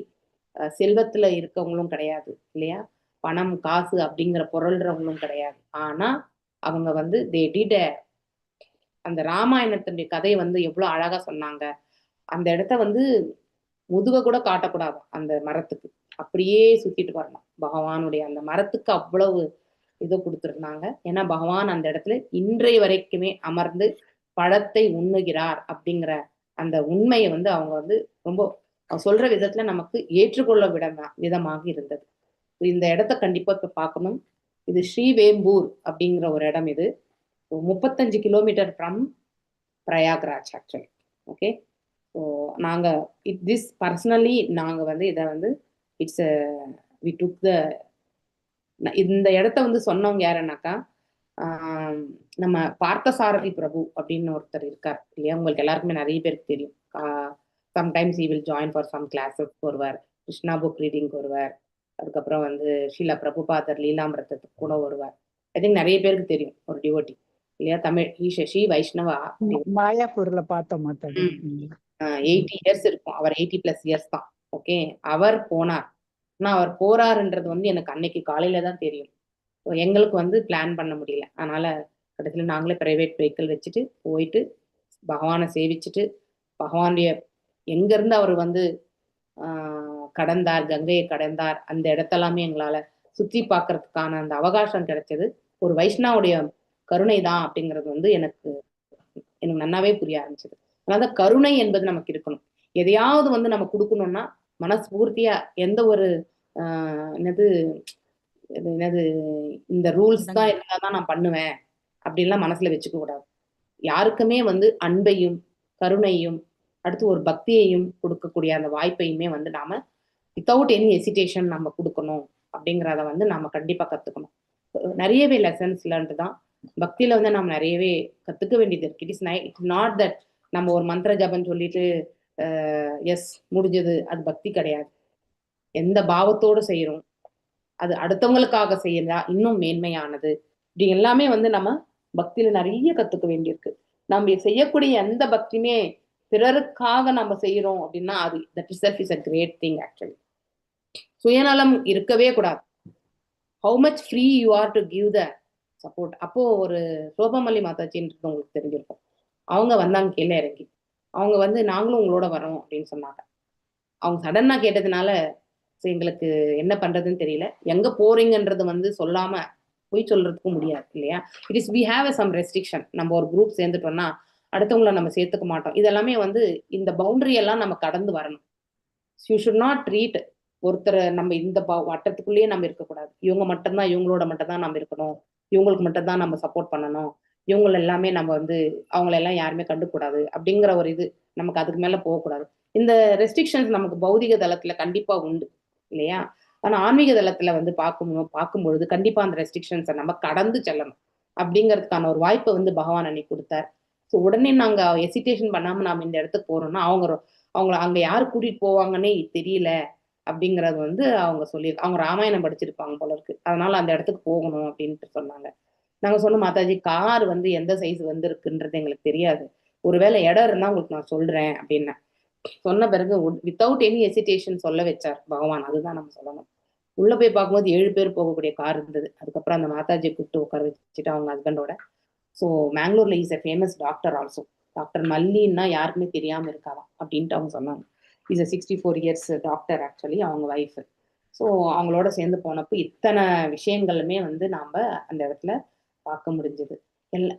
செல்வத்துல இருக்கவங்களும் கிடையாது இல்லையா, பணம் காசு அப்படிங்கிற பொருள்றவங்களும் கிடையாது. ஆனா அவங்க வந்து அந்த ராமாயணத்தினுடைய கதையை வந்து எவ்வளவு அழகா சொன்னாங்க. அந்த இடத்த வந்து முதுக கூட காட்டக்கூடாது அந்த மரத்துக்கு, அப்படியே சுத்திட்டு வரணும். பகவானுடைய அந்த மரத்துக்கு அவ்வளவு இதை கொடுத்துருந்தாங்க. ஏன்னா பகவான் அந்த இடத்துல இன்றைய வரைக்குமே அமர்ந்து பழத்தை உண்ணுகிறார் அப்படிங்கிற அந்த உண்மையை வந்து அவங்க வந்து ரொம்ப சொல்ற விதத்துல நமக்கு ஏற்றுக்கொள்ள விதமாக இருந்தது. இந்த இடத்த கண்டிப்பா இப்ப பார்க்கணும். இது ஸ்ரீவேம்பூர் அப்படிங்கிற ஒரு இடம். இது 35 kilometre from Prayagraj actually. Okay, so நாங்க திஸ் பர்சனலி நாங்க வந்து இதை வந்து இட்ஸ் வி டுக் இந்த இடத்த வந்து சொன்னவங்க யாருன்னாக்கா நம்ம பார்த்தசாரதி பிரபு அப்படின்னு ஒருத்தர் இருக்கார் இல்லையா, உங்களுக்கு எல்லாருக்குமே நிறைய பேருக்கு தெரியும். Sometimes he will join for some classes வருவார், கிருஷ்ணா புக் ரீடிங் வருவார், அதுக்கப்புறம் வந்து ஷீலா பிரபுபாதர் லீலாமிரதத்துக்கு கூட வருவார். ஐ திங்க் நிறைய பேருக்கு தெரியும், ஒரு டிவோட்டி இல்லையா, தமிழ் ஸ்ரீ வைஷ்ணவா. மாயாப்பூர்ல பார்த்தோம். 80 years இருக்கும், அவர் 80+ years தான். ஓகே, அவர் போனார். ஆனா அவர் போறாருன்றது வந்து எனக்கு அன்னைக்கு காலையில தான் தெரியும். எங்களுக்கு வந்து பிளான் பண்ண முடியல. அதனால கடைசியில் நாங்களே பிரைவேட் வெஹிக்கிள் வச்சுட்டு போயிட்டு பகவானை சேவிச்சுட்டு, பகவானுடைய எங்கிருந்து அவர் வந்து கடந்தார், கங்கையை கடந்தார், அந்த இடத்தெல்லாமே எங்களால சுற்றி பார்க்கறதுக்கான அந்த அவகாசம் கிடைச்சது ஒரு வைஷ்ணவுடைய கருணை தான் அப்படிங்கிறது வந்து எனக்கு நன்னாவே புரிய ஆரம்பிச்சது. அதனால கருணை என்பது நமக்கு இருக்கணும். எதையாவது வந்து நம்ம கொடுக்கணும்னா மனஸ்பூர்த்தியா, எந்த ஒரு என்னது இந்த ரூல்ஸ் தான் இருந்தாதான் நான் பண்ணுவேன் அப்படின்லாம் மனசுல வச்சுக்க கூடாது. யாருக்குமே வந்து அன்பையும் கருணையும் அடுத்து ஒரு பக்தியையும் கொடுக்கக்கூடிய அந்த வாய்ப்பையுமே வந்து நாம வித்தவுட் எனி ஹெசிடேஷன் நம்ம கொடுக்கணும் அப்படிங்கிறத வந்து நாம கண்டிப்பா கத்துக்கணும். நிறையவே லெசன்ஸ் லேர்ன்டு தான் பக்தியில வந்து நம்ம நிறையவே கத்துக்க வேண்டியது இருக்கு. இட்ஸ் நாட் தட் நம்ம ஒரு மந்திர ஜபம் சொல்லிட்டு எஸ் முடிஞ்சது, அது பக்தி கிடையாது. எந்த பாவத்தோடு செய்யறோம், அது அடுத்தவங்களுக்காக செய்யறதா இன்னும் மேன்மையானது, இப்படி எல்லாமே வந்து நம்ம பக்தியில நிறைய கத்துக்க வேண்டியிருக்கு. நம்ம செய்யக்கூடிய எந்த பக்தியுமே பிறருக்காக நம்ம செய்யறோம் அப்படின்னா அது that is self is a great thing actually. சுயநலம் இருக்கவே கூடாது. How much free you are to give the support. அப்போ ஒரு சோபமல்லி மாதாஜின்றது உங்களுக்கு தெரிஞ்சிருக்கும். அவங்க வந்தாங்க கீழே இறங்கி. அவங்க வந்து நாங்களும் உங்களோட வரோம் அப்படின்னு சொன்னாங்க. அவங்க சடனா கேட்டதுனால எங்களுக்கு என்ன பண்றதுன்னு தெரியல. எங்க போறீங்கன்றது வந்து சொல்லாம போய் சொல்றதுக்கும் முடியாது இல்லையா. It is we have some restriction. நம்ம ஒரு குரூப் சேர்ந்துட்டோம்னா அடுத்தவங்களை நம்ம சேர்த்துக்க மாட்டோம். இதெல்லாமே வந்து இந்த பவுண்டரி எல்லாம் நம்ம கடந்து வரணும். யூ ஷுட் நாட் ட்ரீட் ஒருத்தரை நம்ம இந்த வட்டத்துக்குள்ளேயே நம்ம இருக்கக்கூடாது. இவங்க மட்டும்தான் இவங்களோட மட்டும் தான் நம்ம இருக்கணும், இவங்களுக்கு மட்டும் தான் நம்ம சப்போர்ட் பண்ணணும், இவங்க எல்லாமே நம்ம வந்து அவங்களெல்லாம் யாருமே கண்டுக்கூடாது அப்படிங்கிற ஒரு இது நமக்கு அதுக்கு மேல போகக்கூடாது. இந்த ரெஸ்ட்ரிக்ஷன்ஸ் நமக்கு பௌதிக தளத்துல கண்டிப்பா உண்டு இல்லையா. ஆனா ஆன்மீக தளத்துல வந்து பார்க்கும்பொழுது கண்டிப்பா அந்த ரெஸ்ட்ரிக்ஷன்ஸை நம்ம கடந்து செல்லணும் அப்படிங்கிறதுக்கான ஒரு வாய்ப்பை வந்து பகவான் அன்னைக்கு கொடுத்தார். ஸோ உடனே நாங்க எசிடேஷன் பண்ணாம நாம இந்த இடத்துக்கு போறோம்னா அவங்கள அங்க யாரு கூட்டிட்டு போவாங்கன்னே தெரியல அப்படிங்கறது வந்து அவங்க அவங்க ராமாயணம் படிச்சிருப்பாங்க போல இருக்கு, அதனால அந்த இடத்துக்கு போகணும் அப்படின்ட்டு சொன்னாங்க. நாங்க சொன்னோம் மாதாஜி கார் வந்து எந்த சைஸ் வந்திருக்குன்றது எங்களுக்கு தெரியாது, ஒருவேளை இடம் இருந்தா உங்களுக்கு நான் சொல்றேன் அப்படின்னு சொன்ன பிறகு வித்தவுட் எனி ஹெசிடேஷன் சொல்ல வச்சார் பகவான். அதுதான் நம்ம சொல்லணும். உள்ள போய் பார்க்கும்போது 7 பேர் போகக்கூடிய கார் இருந்தது. அதுக்கப்புறம் அந்த மாதாஜியை கூப்பிட்டு உட்கார வச்சுட்டு அவங்க ஹஸ்பண்டோட. ஸோ மேங்களூர்ல is a famous doctor also. Doctor மல்லின்னா யாருக்குமே தெரியாம இருக்காதான் அப்படின்ட்டு அவங்க சொன்னாங்க. Is a 64 years doctor actually அவங்க ஒய்ஃப். ஸோ அவங்களோட சேர்ந்து போனப்போ இத்தனை விஷயங்களுமே வந்து நாம அந்த இடத்துல பார்க்க முடிஞ்சது.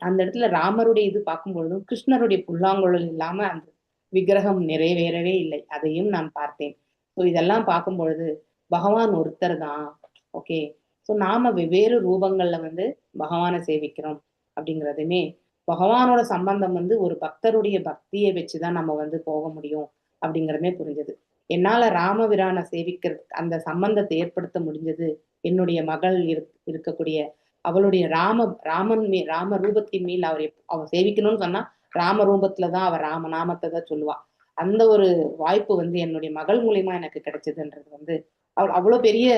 அந்த இடத்துல ராமருடைய இது பார்க்கும்பொழுதும் கிருஷ்ணருடைய புல்லாங்குழல் இல்லாம அந்த விக்கிரகம் நிறைவேறவே இல்லை, அதையும் நான் பார்த்தேன். ஸோ இதெல்லாம் பார்க்கும் பொழுது பகவான் ஒருத்தர் தான். ஓகே, ஸோ நாம வெவ்வேறு ரூபங்கள்ல வந்து பகவானை சேவிக்கிறோம் அப்படிங்கிறதுமே பகவானோட சம்பந்தம் வந்து ஒரு பக்தருடைய பக்தியை வச்சுதான் நம்ம வந்து போக முடியும் அப்படிங்கிறதுமே புரிஞ்சது. என்னால ராமபிரானை சேவிக்கிறதுக்கு அந்த சம்பந்தத்தை ஏற்படுத்த முடிஞ்சது என்னுடைய மகள் இருக்கக்கூடிய அவளுடைய ராம ரூபத்தின் மேல் அவர் சேவிக்கணும்னு சொன்னா ராம ரூபத்துலதான் அவர் ராம நாமத்தை தான் சொல்லுவா. அந்த ஒரு வாய்ப்பு வந்து என்னுடைய மகள் மூலியமா எனக்கு கிடைச்சதுன்றது வந்து அவள் அவ்வளவு பெரிய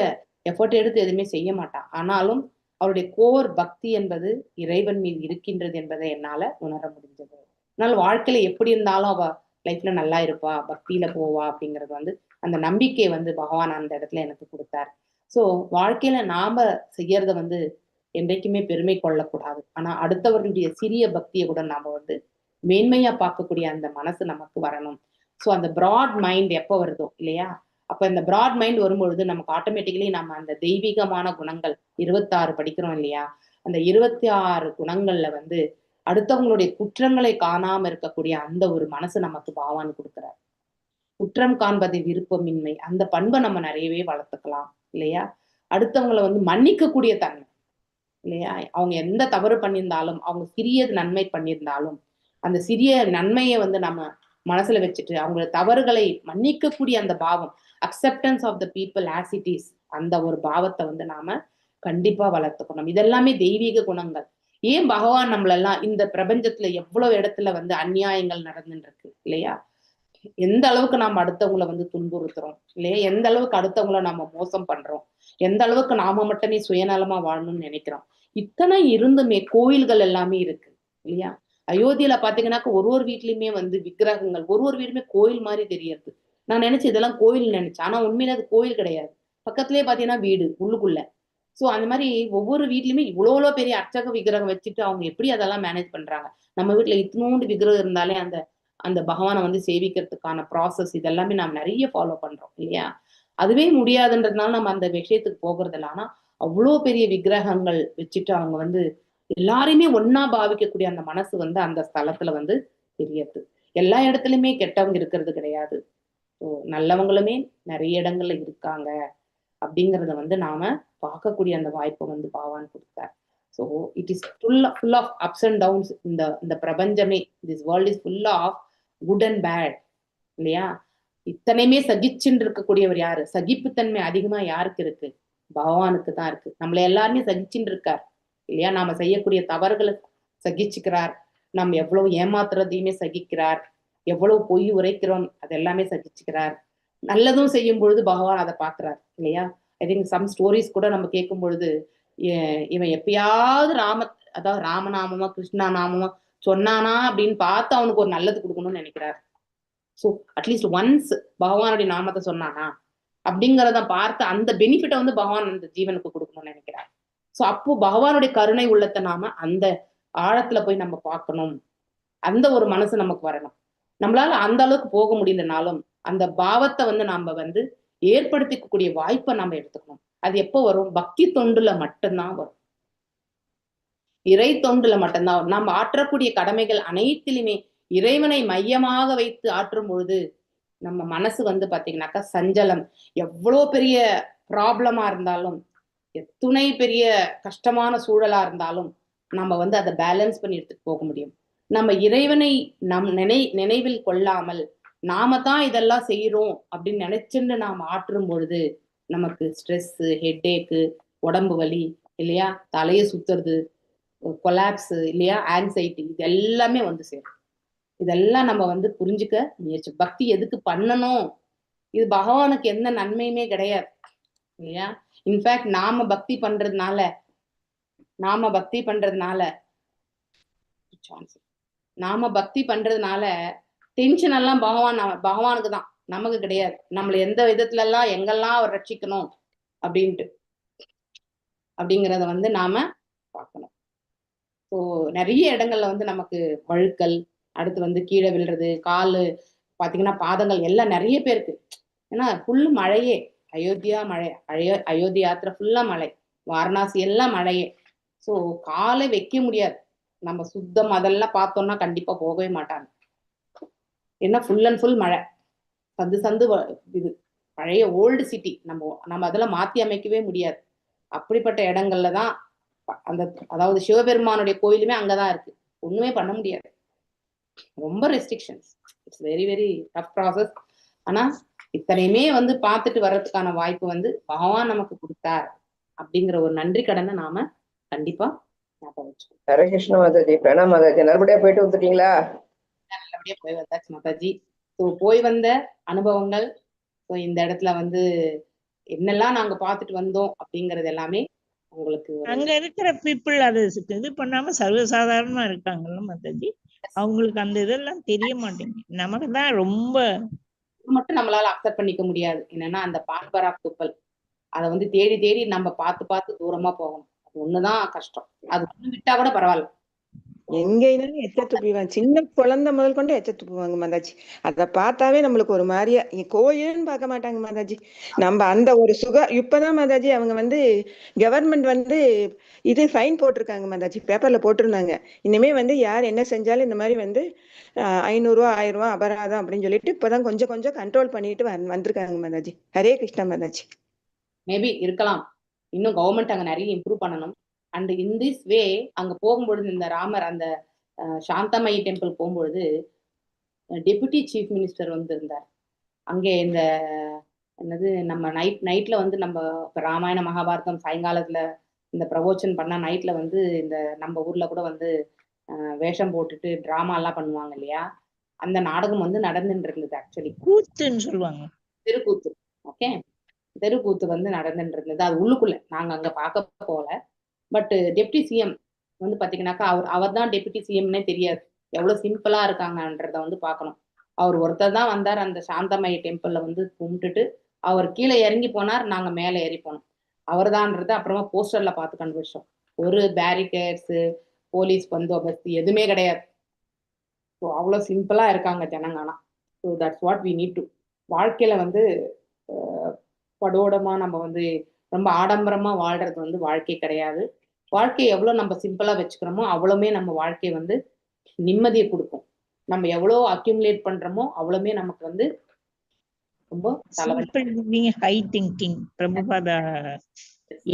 எஃபர்ட் எடுத்து எதுவுமே செய்ய மாட்டான். ஆனாலும் அவருடைய கோர் பக்தி என்பது இறைவன் மீது இருக்கின்றது என்பதை என்னால உணர முடிஞ்சது. அதனால வாழ்க்கையில எப்படி இருந்தாலும் அவ லைஃப்ல நல்லா இருப்பா, பக்தியில போவா அப்படிங்கிறது வந்து அந்த நம்பிக்கை வந்து பகவான் அந்த இடத்துல எனக்கு கொடுத்தார். ஸோ வாழ்க்கையில நாம செய்யறத வந்து என்றைக்குமே பெருமை கொள்ளக்கூடாது. ஆனா அடுத்தவர்களுடைய சிறிய பக்தியை கூட நாம வந்து மேன்மையா பார்க்கக்கூடிய அந்த மனசு நமக்கு வரணும். ஸோ அந்த பிராட் மைண்ட் எப்போ வருதோ இல்லையா, அப்ப இந்த பிராட் மைண்ட் வரும்பொழுது நமக்கு ஆட்டோமேட்டிக்கலி நம்ம அந்த தெய்வீகமான குணங்கள் 26 படிக்கிறோம் இல்லையா, அந்த 26 குணங்கள்ல வந்து அடுத்தவங்களுடைய குற்றங்களை காணாம இருக்கக்கூடிய அந்த ஒரு மனசு நமக்கு பகவான் கொடுக்குறார். குற்றம் காண்பதை விருப்பமின்மை, அந்த பண்பை நம்ம நிறையவே வளர்த்துக்கலாம் இல்லையா. அடுத்தவங்களை வந்து மன்னிக்கக்கூடிய தன்மை இல்லையா, அவங்க எந்த தவறு பண்ணியிருந்தாலும் அவங்க சிறிய நன்மை பண்ணியிருந்தாலும் அந்த சிறிய நன்மையை வந்து நம்ம மனசுல வச்சுட்டு அவங்க தவறுகளை மன்னிக்கக்கூடிய அந்த பாவம், acceptance of the people as it is, அந்த ஒரு பாவத்தை வந்து நாம கண்டிப்பா வளர்த்துக்கணும். இதெல்லாமே தெய்வீக குணங்கள். ஏன் பகவான் நம்மளெல்லாம் இந்த பிரபஞ்சத்துல எவ்வளவு இடத்துல வந்து அநியாயங்கள் நடந்துட்டு இருக்கு இல்லையா, எந்த அளவுக்கு நாம அடுத்தவங்களை வந்து துன்புறுத்துறோம் இல்லையா, எந்த அளவுக்கு அடுத்தவங்களை நாம மோசம் பண்றோம், எந்த அளவுக்கு நாம மட்டுமே சுயநலமா வாழணும்னு நினைக்கிறோம். இத்தனை இருந்துமே கோயில்கள் எல்லாமே இருக்கு இல்லையா. அயோத்தியில பாத்தீங்கன்னாக்க ஒரு வீட்லயுமே வந்து விக்கிரகங்கள், ஒரு வீடுமே கோயில் மாதிரி தெரியறது. நான் நினைச்சேன் இதெல்லாம் கோயில் நினைச்சேன், ஆனா உண்மையில அது கோயில் கிடையாது. பக்கத்துலயே பாத்தீங்கன்னா வீடு உள்ளுக்குள்ள. சோ அந்த மாதிரி ஒவ்வொரு வீட்லயுமே இவ்வளோ பெரிய அர்ச்சக விக்கிரகம் வச்சுட்டு அவங்க எப்படி அதெல்லாம் மேனேஜ் பண்றாங்க. நம்ம வீட்டுல இத்தினோண்டு விக்கிரகம் இருந்தாலே அந்த அந்த பகவானை வந்து சேவிக்கிறதுக்கான ப்ராசஸ் இதெல்லாமே நாம் நிறைய ஃபாலோ பண்றோம் இல்லையா. அதுவே முடியாதுன்றதுனால நம்ம அந்த விஷயத்துக்கு போகிறது இல்லை. ஆனா அவ்வளோ பெரிய விக்கிரகங்கள் வச்சுட்டு அவங்க வந்து எல்லாரையுமே ஒன்னா பாவிக்கக்கூடிய அந்த மனசு வந்து அந்த ஸ்தலத்துல வந்து தெரியுது. எல்லா இடத்துலயுமே கெட்டவங்க இருக்கிறது கிடையாது, நல்லவங்களுமே நிறைய இடங்கள்ல இருக்காங்க அப்படிங்கறத வந்து நாம பார்க்கக்கூடிய அந்த வாய்ப்பை வந்து பகவான் கொடுத்தார். So it is full of ups and downs. இந்த பிரபஞ்சமே, this world is full of good and bad இல்லையா. இத்தனையுமே சகிச்சுட்டு இருக்கக்கூடியவர் யாரு, சகிப்புத்தன்மை அதிகமா யாருக்கு இருக்கு, பகவானுக்கு தான் இருக்கு. நம்மள எல்லாருமே சகிச்சுட்டு இருக்கார் இல்லையா. நாம செய்யக்கூடிய தவறுகளை சகிச்சுக்கிறார், நம்ம எவ்வளவு ஏமாத்துறதையுமே சகிக்கிறார், எவ்வளவு பொய் உரைக்கிறோம் அதெல்லாமே சகிச்சுக்கிறார். நல்லதும் செய்யும் பொழுது பகவான் அதை பாக்குறார் இல்லையா. ஐ திங்க் சம் ஸ்டோரிஸ் கூட நம்ம கேட்கும் பொழுது இவன் எப்பயாவது அதாவது ராமநாமமா கிருஷ்ணா நாமமா சொன்னானா அப்படின்னு பார்த்து அவனுக்கு ஒரு நல்லது கொடுக்கணும்னு நினைக்கிறார் ஸோ அட்லீஸ்ட் ஒன்ஸ் பகவானுடைய நாமத்தை சொன்னானா அப்படிங்கிறத பார்த்து அந்த பெனிஃபிட்டை வந்து பகவான் அந்த ஜீவனுக்கு கொடுக்கணும்னு நினைக்கிறார். ஸோ அப்போ பகவானுடைய கருணை உள்ளத்தை நாம அந்த ஆழத்துல போய் நம்ம பார்க்கணும், அந்த ஒரு மனசு நமக்கு வரணும். நம்மளால அந்த அளவுக்கு போக முடியலனாலும் அந்த பாவத்தை வந்து நாம வந்து ஏற்படுத்திக்கக்கூடிய வாய்ப்பை நம்ம எடுத்துக்கணும். அது எப்போ வரும்? பக்தி தொண்டுல மட்டும்தான் வரும், இறை தொண்டுல மட்டும்தான் வரும். நம்ம ஆற்றக்கூடிய கடமைகள் அனைத்திலுமே இறைவனை மையமாக வைத்து ஆற்றும் பொழுது நம்ம மனசு வந்து பாத்தீங்கன்னாக்கா சஞ்சலம், எவ்வளோ பெரிய ப்ராப்ளமா இருந்தாலும், எத்துணை பெரிய கஷ்டமான சூழலா இருந்தாலும் நம்ம வந்து அதை பேலன்ஸ் பண்ணி எடுத்துட்டு போக முடியும். நம்ம இறைவனை நினைவில் கொள்ளாமல் நாம தான் இதெல்லாம் செய்யறோம் அப்படின்னு நினைச்சுட்டு நாம ஆற்றும் பொழுது நமக்கு ஸ்ட்ரெஸ், ஹெட்டேக்கு, உடம்பு வலி இல்லையா, தலையை சுத்துறது, கொலாப்ஸ் இல்லையா, ஆங்ஸைட்டி, இது எல்லாமே வந்து சேரும். இதெல்லாம் நம்ம வந்து புரிஞ்சுக்க முயற்சி. பக்தி எதுக்கு பண்ணணும்? இது பகவானுக்கு எந்த நன்மையுமே கிடையாது இல்லையா. இன்ஃபேக்ட் நாம பக்தி பண்றதுனால டென்ஷன் எல்லாம் பகவானுக்கு தான், நமக்கு கிடையாது. நம்மள எந்த விதத்துல எல்லாம் எங்கெல்லாம் அவர் ரட்சிக்கணும் அப்படிங்கிறத வந்து நாம பார்க்கணும். ஸோ நிறைய இடங்கள்ல வந்து நமக்கு வழுக்கல், அடுத்து வந்து கீழே விழுறது, காலு பாத்தீங்கன்னா பாதங்கள் எல்லாம் நிறைய பேருக்கு. ஏன்னா ஃபுல்லு மழையே, அயோத்தி யாத்திரை ஃபுல்லா மழை, வாரணாசி எல்லாம் மழையே. ஸோ காலை வைக்க முடியாது. நம்ம சுத்தம் அதெல்லாம் பார்த்தோம்னா கண்டிப்பா போகவே மாட்டாங்க. ஏன்னா ஃபுல் அண்ட் ஃபுல் மழை, சந்து இது பழைய ஓல்டு சிட்டி, நம்ம அதெல்லாம் மாத்தி அமைக்கவே முடியாது. அப்படிப்பட்ட இடங்கள்ல தான் அதாவது சிவபெருமானுடைய கோயிலுமே அங்கதான் இருக்கு, ஒண்ணுமே பண்ண முடியாது. ரொம்ப restrictions, it's very very tough process. ஆனா இத்தனையுமே வந்து பார்த்துட்டு வர்றதுக்கான வாய்ப்பு வந்து பகவான் நமக்கு கொடுத்தார் அப்படிங்கிற ஒரு நன்றி கடனை நாம கண்டிப்பா ஞாபகம் வச்சுக்கணும். ஹரே கிருஷ்ண மாதாஜி, பிரணாம் மாதாஜி. நல்லபடியா போயிட்டு வந்துட்டீங்களா? நல்லபடியா போய் வந்தாச்சு மாதாஜி. ஸோ போய் வந்த அனுபவங்கள், ஸோ இந்த இடத்துல வந்து என்னெல்லாம் நாங்க பார்த்துட்டு வந்தோம் அப்படிங்கறது எல்லாமே உங்களுக்கு அங்க இருக்கிற பீப்புள் அது இது பண்ணாம சர்வசாதாரணமா இருக்காங்கல்ல மாதாஜி, அவங்களுக்கு அந்த இதெல்லாம் தெரிய மாட்டேங்குது. நமக்கு தான் ரொம்ப மட்டும் நம்மளால அக்செப்ட் பண்ணிக்க முடியாது. என்னன்னா அந்த பான்பரா பீப்புள், அதை வந்து தேடி தேடி நம்ம பார்த்து தூரமா போகணும். அது ஒண்ணுதான் கஷ்டம். அது ஒண்ணு விட்டா கூட பரவாயில்ல. எங்கேனாலும் எச்ச துப்பிடுவாங்க, சின்ன குழந்தை முதல் கொண்டு எச்ச துப்புவாங்க மாதாஜி. அதை பார்த்தாவே நம்மளுக்கு ஒரு மாதிரியா, கோயிலுன்னு பார்க்க மாட்டாங்க மாதாஜி. நம்ம அந்த ஒரு இப்பதான் மாதாஜி அவங்க வந்து கவர்மெண்ட் வந்து இது ஃபைன் போட்டிருக்காங்க மாதாஜி, பேப்பர்ல போட்டிருந்தாங்க. இனிமே வந்து யார் என்ன செஞ்சாலும் இந்த மாதிரி வந்து 500 ரூபா 1000 ரூபா அபராதம் அப்படின்னு சொல்லிட்டு இப்பதான் கொஞ்சம் கொஞ்சம் கண்ட்ரோல் பண்ணிட்டு வந்திருக்காங்க மாதாஜி. ஹரே கிருஷ்ணா மாதாஜி. மேபி இருக்கலாம், இன்னும் கவர்மெண்ட் அங்க நிறைய இம்ப்ரூவ் பண்ணணும். அண்ட் இன் திஸ் வே அங்க போகும்பொழுது, இந்த ராமர் அந்த சாந்தமயி டெம்பிள் போகும்பொழுது டெபுட்டி சீஃப் மினிஸ்டர் வந்து இருந்தார் அங்கே. இந்த என்னது நம்ம நைட்ல வந்து நம்ம ராமாயண மகாபாரதம் சாயங்காலத்துல இந்த பிரவோச்சன் பண்ணா நைட்ல வந்து இந்த நம்ம ஊர்ல கூட வந்து வேஷம் போட்டுட்டு டிராமா எல்லாம் பண்ணுவாங்க இல்லையா, அந்த நாடகம் வந்து நடந்துட்டு இருந்தது. ஆக்சுவலி கூத்துன்னு சொல்லுவாங்க, தெருக்கூத்து. ஓகே, தெருக்கூத்து வந்து நடந்துட்டு இருந்தது. அது உள்ளுக்குள்ள நாங்க அங்க பார்க்க போல. பட் டெப்டி சிஎம் வந்து பாத்தீங்கன்னாக்கா அவர் தான் டெப்டி சிஎம்னே தெரியாது, எவ்வளவு சிம்பிளா இருக்காங்கன்றத வந்து பார்க்கணும். அவர் ஒருத்தர் தான் வந்தார் அந்த சாந்தமயி டெம்பிள்ல வந்து கும்பிட்டுட்டு அவர் கீழே இறங்கி போனார், நாங்க மேலே ஏறி போனோம். அவர் தான்றது அப்புறமா போஸ்டர்ல பார்த்து கண்டுபிடிச்சோம். ஒரு பேரிகேட்ஸ், போலீஸ் பந்தோபஸ்து எதுவுமே கிடையாது. ஸோ அவ்வளோ சிம்பிளா இருக்காங்க ஜனங்கன்னா. So that's what we need to. வாழ்க்கையில வந்து படோடமா நம்ம வந்து ரொம்ப ஆடம்பரமா வாழ்றது வந்து வாழ்க்கை கிடையாது. வாழ்க்கையை எவ்வளோ நம்ம சிம்பிளா வச்சுக்கிறோமோ அவ்வளவுமே நம்ம வாழ்க்கை வந்து நிம்மதியை கொடுக்கும். நம்ம எவ்வளோ அக்யூமுலேட் பண்றோமோ அவ்வளவுமே நமக்கு வந்து ரொம்ப living high thinking. Prabhupada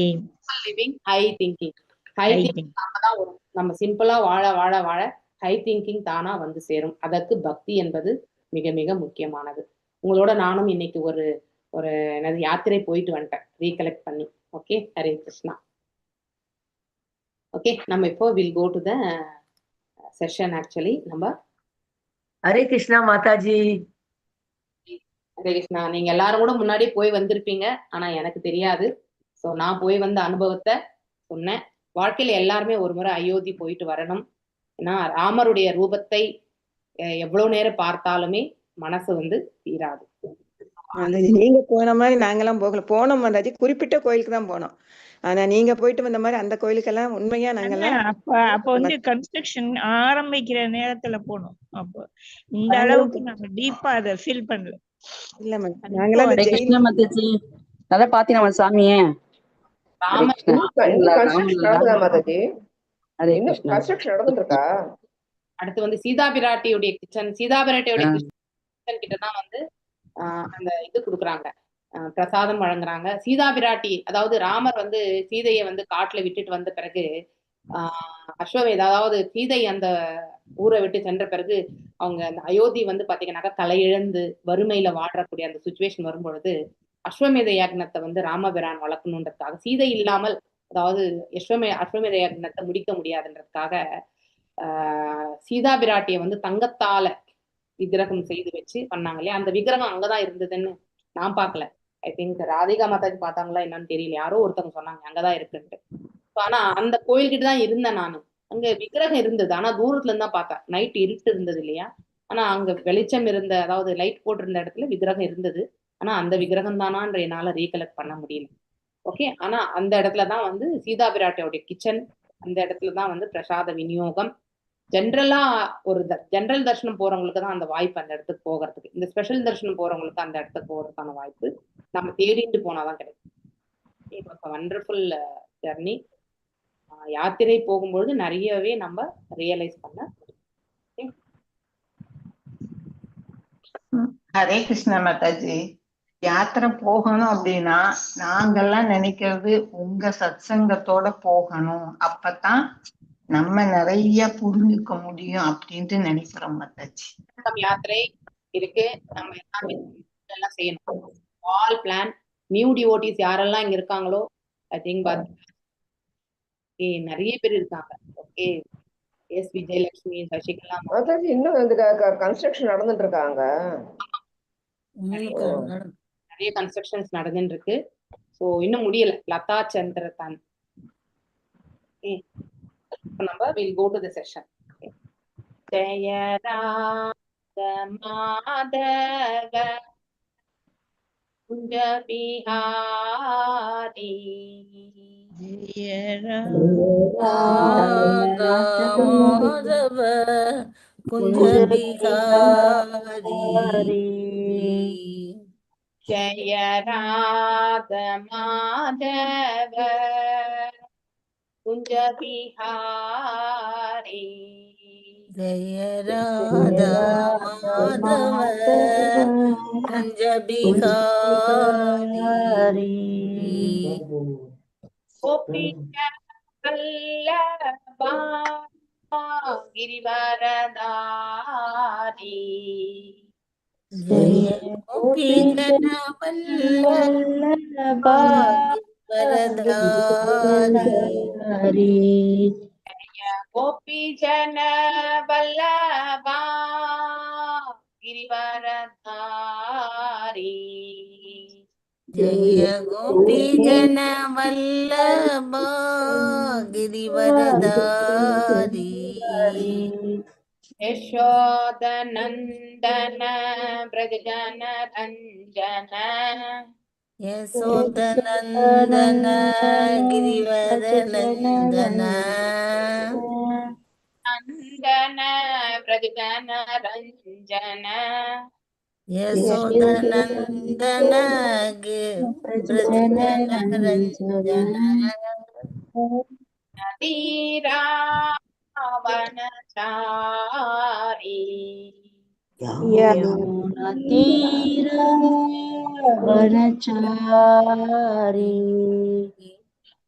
aim living high thinking. High thinking தான் வரும். நம்ம சிம்பிளா வாழ வாழ வாழ ஹை திங்கிங் தானா வந்து சேரும். அதற்கு பக்தி என்பது மிக மிக முக்கியமானது. உங்களோட நானும் இன்னைக்கு ஒரு என்னது யாத்திரை போயிட்டு வந்துட்டேன் ரீகலெக்ட் பண்ணி. ஓகே, ஹரே கிருஷ்ணா. ஓகே, நம்ம இப்போ will go to the session. Actually நம்ம ஹரே கிருஷ்ணா மாதாஜி. ஹரே கிருஷ்ணா. நீங்க எல்லாரும் கூட முன்னாடி போய் வந்திருப்பீங்க, ஆனா எனக்கு தெரியாது. ஸோ நான் போய் வந்த அனுபவத்தை சொன்னேன். வாழ்க்கையில எல்லாருமே ஒரு முறை அயோத்தி போயிட்டு வரணும். ஏன்னா ராமருடைய ரூபத்தை எவ்வளவு நேரம் பார்த்தாலுமே மனசு வந்து தீராது. மாதாஜி நீங்க போன மாதிரி நாங்கெல்லாம் போகல. போனோம் மாதாஜி, குறிப்பிட்ட கோயிலுக்கு தான் போனோம். ஆனா நீங்க போயிட்டு வந்த மாதிரி அந்த கோயிலுக்கெல்லாம் உண்மையா நாங்கெல்லாம் அப்ப வந்து கன்ஸ்ட்ரக்ஷன் ஆரம்பிக்கிற நேரத்துல போனோம். அப்போ இந்த அளவுக்கு நாங்க டீப்பா அதை ஃபீல் பண்ணல. இல்ல மேடம், நாங்கெல்லாம் ஹரே கிருஷ்ண மாதாஜி, நல்லா பாத்தீங்களா சாமியே? ஹரே ராம கிருஷ்ணா. இன்னும் கன்ஸ்ட்ரக்ஷன் நடக்குதா மாதாஜி? ஹரே இன்னும் கிருஷ்ணா. கன்ஸ்ட்ரக்ஷன் நடந்துட்டு இருக்கா? அடுத்து வந்து சீதா பிராட்டியுடைய கிச்சன் கிச்சன் கிட்ட தான் வந்து அந்த இது கொடுக்குறாங்க, பிரசாதம் வழங்குறாங்க. சீதா பிராட்டி, அதாவது ராமர் வந்து சீதையை வந்து காட்டுல விட்டுட்டு வந்த பிறகு அஸ்வமேத, அதாவது சீதை அந்த ஊரை விட்டு சென்ற பிறகு அவங்க அந்த அயோத்தி வந்து பாத்தீங்கன்னாக்கா தலையிழந்து வறுமையில வாழக்கூடிய அந்த சுச்சுவேஷன் வரும்பொழுது அஸ்வமேத யாக்னத்தை வந்து ராமபிரான் வளர்க்கணுன்றதுக்காக, சீதை இல்லாமல், அதாவது அஸ்வமேத யாக்னத்தை முடிக்க முடியாதுன்றதுக்காக சீதா பிராட்டியை வந்து தங்கத்தால விக்கிரகம் செய்து வச்சு பண்ணாங்க இல்லையா. அந்த விக்கிரகம் அங்கதான் இருந்ததுன்னு நான் பார்க்கல. ஐ திங்க் ராதிகா மாதாஜி பார்த்தாங்களா என்னன்னு தெரியல, யாரோ ஒருத்தவங்க சொன்னாங்க அங்கதான் இருக்குன்ட்டு. ஆனா அந்த கோயில்கிட்ட தான் இருந்தேன் நானு. அங்க விக்கிரகம் இருந்தது, ஆனா தூரத்துல இருந்தா பார்த்தேன். நைட் இருட்டு இருந்தது இல்லையா, ஆனா அங்க வெளிச்சம் இருந்த, அதாவது லைட் போட்டிருந்த இடத்துல விக்கிரகம் இருந்தது. ஆனா அந்த விக்கிரகம் தானான்ற என்னால ரீகலெக்ட் பண்ண முடியல. ஓகே, ஆனா அந்த இடத்துலதான் வந்து சீதா பிராட்டியோடைய கிச்சன், அந்த இடத்துலதான் வந்து பிரசாத விநியோகம். ஜென்ரலா ஒரு ஜென்ரல் தர்ஷனம் போறவங்களுக்கு தான் அந்த வாய்ப்பு அந்த இடத்துக்கு போகிறதுக்கு. இந்த ஸ்பெஷல் தர்ஷனம் போறவங்களுக்கு அந்த இடத்துக்கு போறதுக்கான வாய்ப்பு நம்ம தேடிட்டு போனாதான் கிடைக்கும். It was wonderful journey. யாத்திரை போகும்பொழுது நிறையவே நம்ம ரியலைஸ் பண்ண. ஹரே கிருஷ்ண மாதாஜி, யாத்திரை போகணும் அப்படின்னா நாங்கெல்லாம் நினைக்கிறது உங்க சத்சங்கத்தோட போகணும், அப்பதான் நம்ம நிறைய புரிஞ்சுக்க முடியும் அப்படின்ட்டு நினைக்கிறோம் மாதாஜி. யாத்திரை இருக்கு, நம்ம எல்லாம் செய்யணும். All plan. நியூ டிவோட்டிஸ் யாரெல்லாம் இங்க இருக்காங்களோ, ஐ திங்க் நிறைய பேர் இருக்காங்க. ஓகே, எஸ் விஜயலட்சுமி, சசிகலா மாதாஜி இன்னும் இந்த கன்ஸ்ட்ரக்ஷன் நடந்துட்டு இருக்காங்க. நிறைய கன்ஸ்ட்ரக்ஷன்ஸ் நடந்துட்டு இருக்கு. ஸோ இன்னும் முடியல. லதா சந்திரதான். நம்ம will go to the session. Jaya Radha Madhava குஞ்ச Bihari, ஜெய ராதா மாதவ குஞ்ச பிஹாரி, ஜெய ராத மாதவ குஞ்ச பிஹாரி, ஜெய ராதா மாதவ குஞ்ச பிஹாரி, கோபிக வல்லபா கிரிவரதாரி, ஜெய கோபிஜன வல்லபா கிரிவரதாரி, கோபி ஜன வல்லபா கிரிவரதாரி, ஜெய கோபிஜன வல்லபா கிரிவரதாரி, யசோத நந்தன பிரஜன ரஞ்சன, யசோதநந்தன கிரிவரநந்தன, நந்தன பிரஜன ரஞ்சன, யசோதநந்தன பிரஜனரஞ்சன, நதீராவனசாரி, யமுனதீரவனசாரி,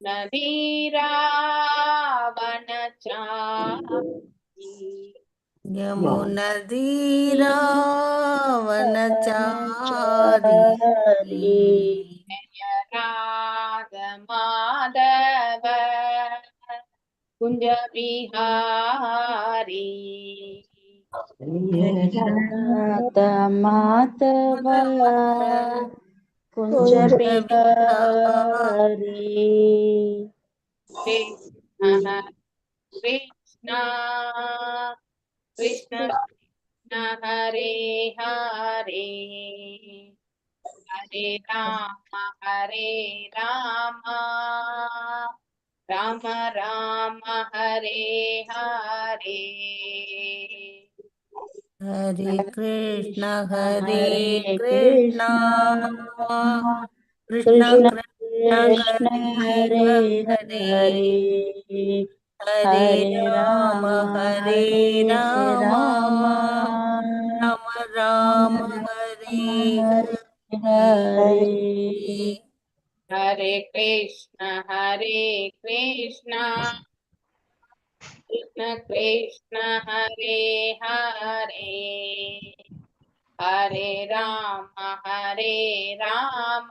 நதீராவனசாரி, யமுனதீரவனசாரி, ராத மாதவ குஞ்ச பிஹாரி, ராதா மாதவ குஞ்ச பிஹாரி, கிருஷ்ண கிருஷ்ண கிருஷ்ண हरे हरे हरे राम राम राम हरे हरे हरे कृष्ण हरे कृष्ण कृष्ण कृष्ण कृष्ण कृष्ण हरे हरे हरे हरे हरे हरे राम हरे राम राम राम हरे हरे हरे हरे हरे कृष्ण कृष्ण कृष्ण हरे हरे हरे राम हरे राम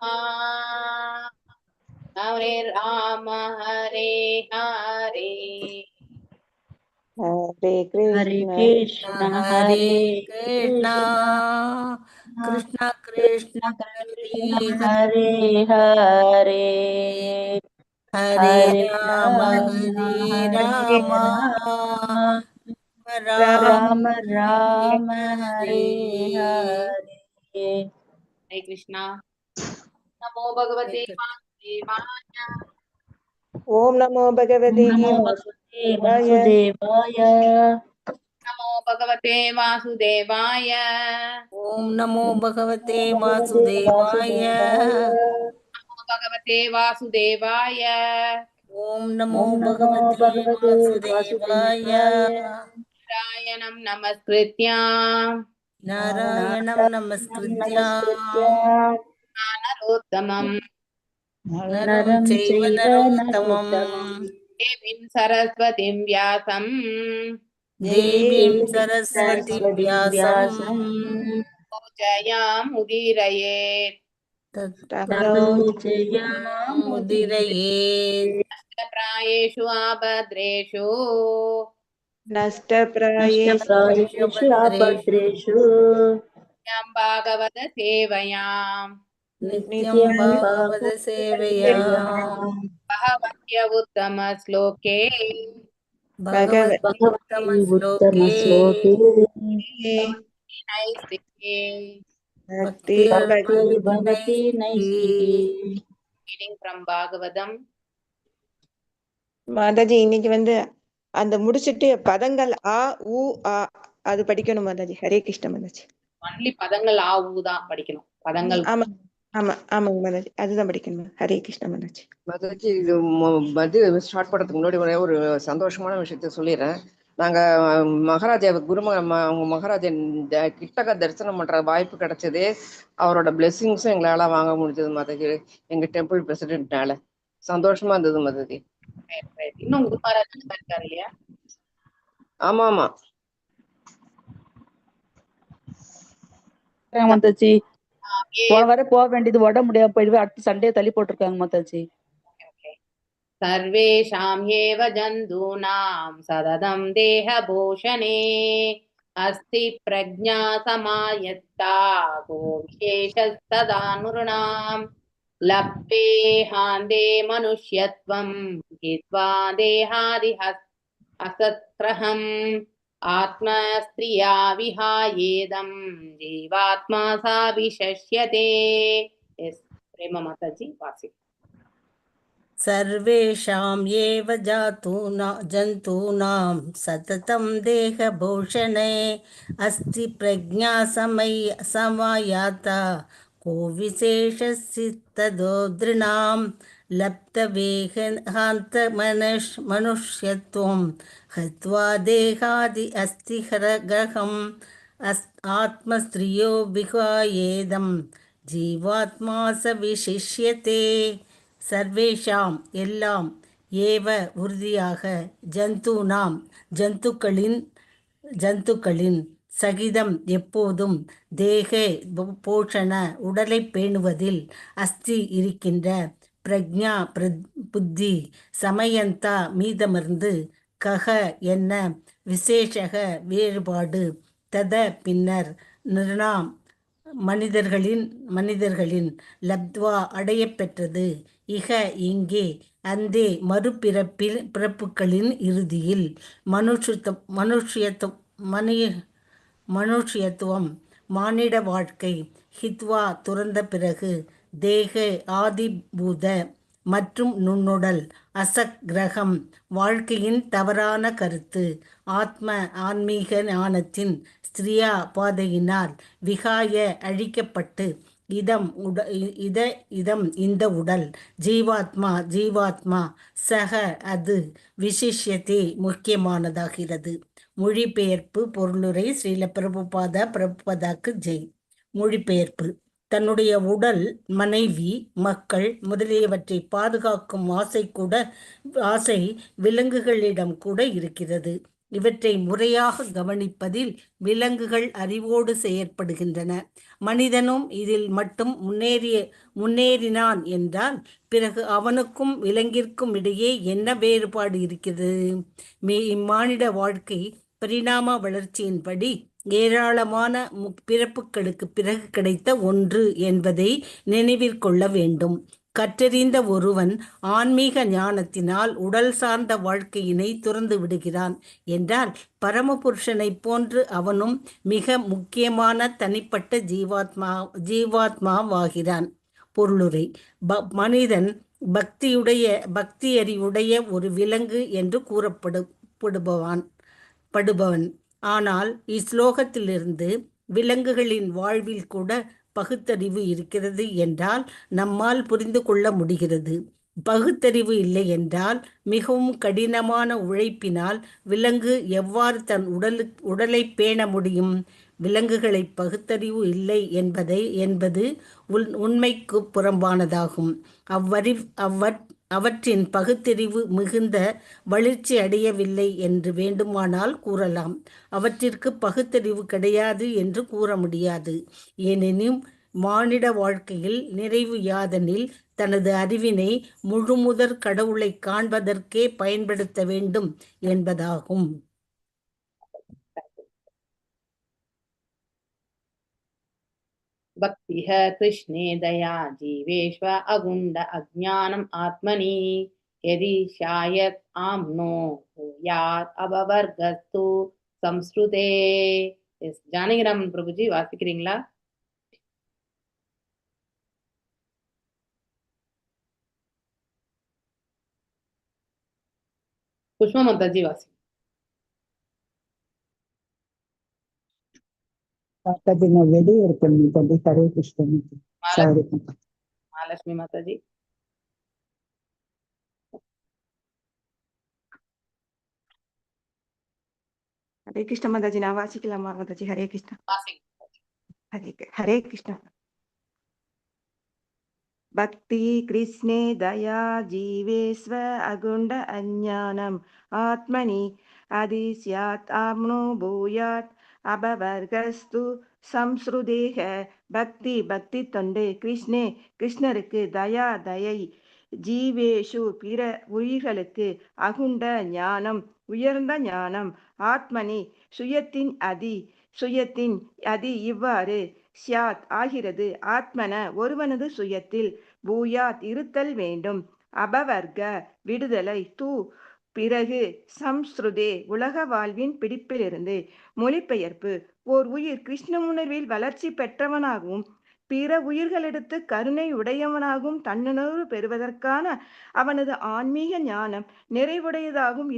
हरे हरे कृष्ण कृष्ण हरे हरे कृष्ण कृष्ण कृष्ण कृष्ण कृष्ण हरे कृष्ण हरे हरे हरे हरे हरे राम राम हरे हरे राम राम राम राम राम हरे हरे हरे हरे कृष्णा नमो भगवते वासुदेवाय ओम नमो भगवते नमो भगवते वासुदेवाय वासुदेवाय नमो भगवते वासुदेवाय ओम नमो भगवते भगवते वासुदेवाय नमो भगवते वासुदेवाय ओम नमो ओम नमो भगवते भगवते वासुदेवाय वासुदेवाय नारायणं नमस्कृत्य नारायणं नारायणं नमस्कृत्य नमस्कृत्य नरोत्तमं नरं नरं चैव चैव नरोत्तमम् नरोत्तमं देवीं सरस्वतीं व्यासं देवीं देवीं सरस्वतीं सरस्वतीं व्यासं व्यासं पूजयामुदीरयेत् ततो ततो जयामुदीरये मुदिरयेत् प्रायेषु आभद्रेषु नष्टप्रायेषु नष्टप्रायेषु भद्रेषु आपद्रेषु यं भागवत सेवयाम् नित्यं नित्यं नित्यं भागवत सेवया भागवतसेवयाम् बहवत्य उत्तमश्लोके भगवति भगवति उत्तमश्लोके उत्तमश्लोके नैस्तिके भक्ति भक्ति भक्तिर्भवति भवति नैष्टिकी नैष्टिकी reading from Bhagavatam. மாதாஜி இன்னைக்கு வந்து அந்த முடிச்சிட்டு பதங்கள் ஆ ஊ ஆ அது படிக்கணும் மாதாஜி. ஹரே கிருஷ்ண மாதாஜி. Only பதங்கள் ஆ ஊ தான் படிக்கணும். பதங்கள் ஆமா ஆமா ஆமாங்க மாதாஜி, அதுதான் படிக்கணும். ஹரே கிருஷ்ண மாதாஜி. மாதாஜி இது ஸ்டார்ட் பண்றதுக்கு முன்னாடி ஒரு சந்தோஷமான விஷயத்த சொல்லிடுறேன். நாங்க மகாராஜா அவங்க மகாராஜன் கிட்டக்க தரிசனம் பண்ற வாய்ப்பு கிடைச்சது. அவரோட பிளெஸிங்ஸும் எங்களால வாங்க முடிஞ்சது மாதாஜி, எங்க டெம்பிள் பிரசிடென்ட்னால. சந்தோஷமா இருந்தது மாதாஜி. இன்னும் குருமகாராஜ் இருக்காரு இல்லையா? ஆமா ஆமா மாதாஜி போன வாரம் போக வேண்டியது உடம்பு முடியாம போயிடுவே, அடுத்த சண்டே தள்ளி போட்டிருக்காங்க மாதாஜி. सर्वेषां एव जन्तूनां सततं देहभूषणे अस्ति प्रज्ञा समायत्ता को विशेषस्तदा नृणां लभ्येहान्ते मनुष्यत्वं हित्वा देहादिह असत्प्रहम् आत्मस्त्रिया विहायेदं जीवात्मा सा विशस्यते. Yes, प्रेमा माताजी वासी. सर्वेषां एव जन्तूनां सततं देहभूषणे अस्ति प्रज्ञा समायाता को विशेषसिद्धदोदृणां लब्धवेहान्तमनुष्यत्वं हत्वा देहादि अस्ति हरगहम् आत्मस्त्रियो विहायेदं जीवात्मा स विशिष्यते. சர்வேஷாம் எல்லாம், ஏவ உறுதியாக, ஜந்தூனாம் ஜந்துக்களின் சகிதம் எப்போதும், தேகே போஷண உடலை பேணுவதில், அஸ்தி இருக்கின்ற, பிரக்ஞா புத்தி, சமயந்தா மீதமர்ந்து, கக என்ன, விசேஷக வேறுபாடு, தத பின்னர், நிர்ணாம் மனிதர்களின் லப்த்வா அடையப்பெற்றது, இக இங்கே, அந்தே பிறப்புகளின் இறுதியில், மனுஷ்யத்துவம், மானிட வாழ்க்கை, ஹித்வா துறந்த பிறகு, தேக ஆதிபூத மற்றும் நுண்ணுடல், அசக் கிரகம், வாழ்க்கையின் தவறான கருத்து, ஆத்ம ஆன்மீக ஞானத்தின் ஸ்திரியா பாதையினால் விகாய அழிக்கப்பட்டு, இதம் இந்த உடல், ஜீவாத்மா சக அது விசிஷ்யத்தை முக்கியமானதாகிறது. மொழிபெயர்ப்பு பொருளுரை ஸ்ரீல பிரபுபாதாக்கு ஜெய். மொழிபெயர்ப்பு. தன்னுடைய உடல், மனைவி, மக்கள் முதலியவற்றை பாதுகாக்கும் ஆசை விலங்குகளிடம் கூட இருக்கிறது. இவற்றை முறையாக கவனிப்பதில் விலங்குகள் அறிவோடு செயற்படுகின்றன. மனிதனும் இதில் மட்டும் முன்னேறினான் என்றால் பிறகு அவனுக்கும் விலங்கிற்கும் இடையே என்ன வேறுபாடு இருக்கிறது? இம்மானிட வாழ்க்கை பரிணாம வளர்ச்சியின்படி ஏராளமான பிறப்புகளுக்கு பிறகு கிடைத்த ஒன்று என்பதை நினைவிற்கொள்ள வேண்டும். கற்றறிந்த ஒருவன் ஆன்மீக ஞானத்தினால் உடல் சார்ந்த வாழ்க்கையினை துறந்து விடுகிறான் என்றால் பரமபுருஷனை போன்று அவனும் மிக முக்கியமான தனிப்பட்ட ஜீவாத்மாவாகிறான். பொருளுரை. மனிதன் பக்தியறிவுடைய ஒரு விலங்கு என்று கூறப்படுபவன். ஆனால் இஸ்லோகத்திலிருந்து விலங்குகளின் வாழ்வில் கூட பகுத்தறிவு இருக்கிறது என்றால் நம்மால் புரிந்து கொள்ள முடிகிறது. பகுத்தறிவு இல்லை என்றால் மிகவும் கடினமான உழைப்பினால் விலங்கு எவ்வாறு தன் உடலை பேண முடியும்? விலங்குகளை பகுத்தறிவு இல்லை என்பது உண்மைக்கு புறம்பானதாகும். அவற்றின் பகுத்தறிவு மிகுந்த வளர்ச்சி அடையவில்லை என்று வேண்டுமானால் கூறலாம். அவற்றிற்கு பகுத்தறிவு கிடையாது என்று கூற முடியாது. ஏனெனில் மானிட வாழ்க்கையில் நிறைவு யாதெனில் தனது அறிவினை முழுமுதற் கடவுளை காண்பதற்கே பயன்படுத்த வேண்டும் என்பதாகும். பக்திஹ கிருஷ்ணே தயா ஜீவேஷ்வ அகுண்ட அஜ்ஞானம் ஆத்மனி யதி ஷாயத் ஆம்னோ யாத் அபவர்கஸ்து சம்ஸ்ருதே. எஸ் ஜானகிராமன் பிரபுஜி வாசிக்கிறீங்களா? புஷ்மா மாதாஜி வாசி. மாதாஜி நான் வெளியே இருக்கேன் மாதாஜி. ஹரே கிருஷ்ணன். சாரி மகாலட்சுமி மாதாஜி. ஹரே கிருஷ்ண மாதாஜி. நான் வாசிக்கலாமா மாதாஜி? ஹரே கிருஷ்ணா. ஹரே கிருஷ்ணா. பக்தி கிருஷ்ணே தயா ஜீவேஸ்வ அகுண்ட அஞ்ஞானம் ஆத்மனி அதி ஸ்யாத் ஆம்னோ பூயாத் அபவர்கஸ்து சம்ஸ்ருதேக. பக்தி தொண்டு கிருஷ்ணே கிருஷ்ணருக்கு, தயா தயை, ஜீவேஷு பிற உயிர்களுக்கு, அகுண்ட ஞானம் உயர்ந்த ஞானம், ஆத்மனி சுயத்தின் அதி இவ்வாறு, ஸ்யாத் ஆகிறது, ஆத்மன ஒருவனது சுயத்தில், பூயாத் இருத்தல் வேண்டும், அபவர்க விடுதலை, தூ பிறகு, சம்ஸ்ருதே உலக வாழ்வின் பிடிப்பிலிருந்து. மொழிபெயர்ப்பு. ஓர் உயிர் கிருஷ்ண உணர்வில் வளர்ச்சி பெற்றவனாகவும் பிற உயிர்களிடத்து கருணை உடையவனாகவும் தன்னுணர்வு பெறுவதற்கான அவனது ஆன்மீக ஞானம் நிறைவுடையதாகவும்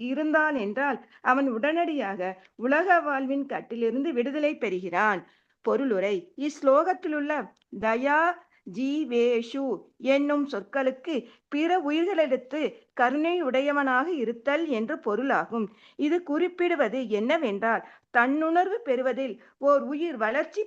இருந்தான் என்றால் அவன் உடனடியாக உலக வாழ்வின் கட்டிலிருந்து விடுதலை பெறுகிறான். பொருளுரை. இஸ்லோகத்திலுள்ள தயா ஜீவேஷு என்னும் சொற்களுக்கு பிற உயிர்களிடத்து கருணை உடையவனாக இருத்தல் என்று பொருளாகும். இது குறிப்பிடுவது என்னவென்றால், தன்னுணர்வு பெறுவதில் ஓர் உயிர் வளர்ச்சி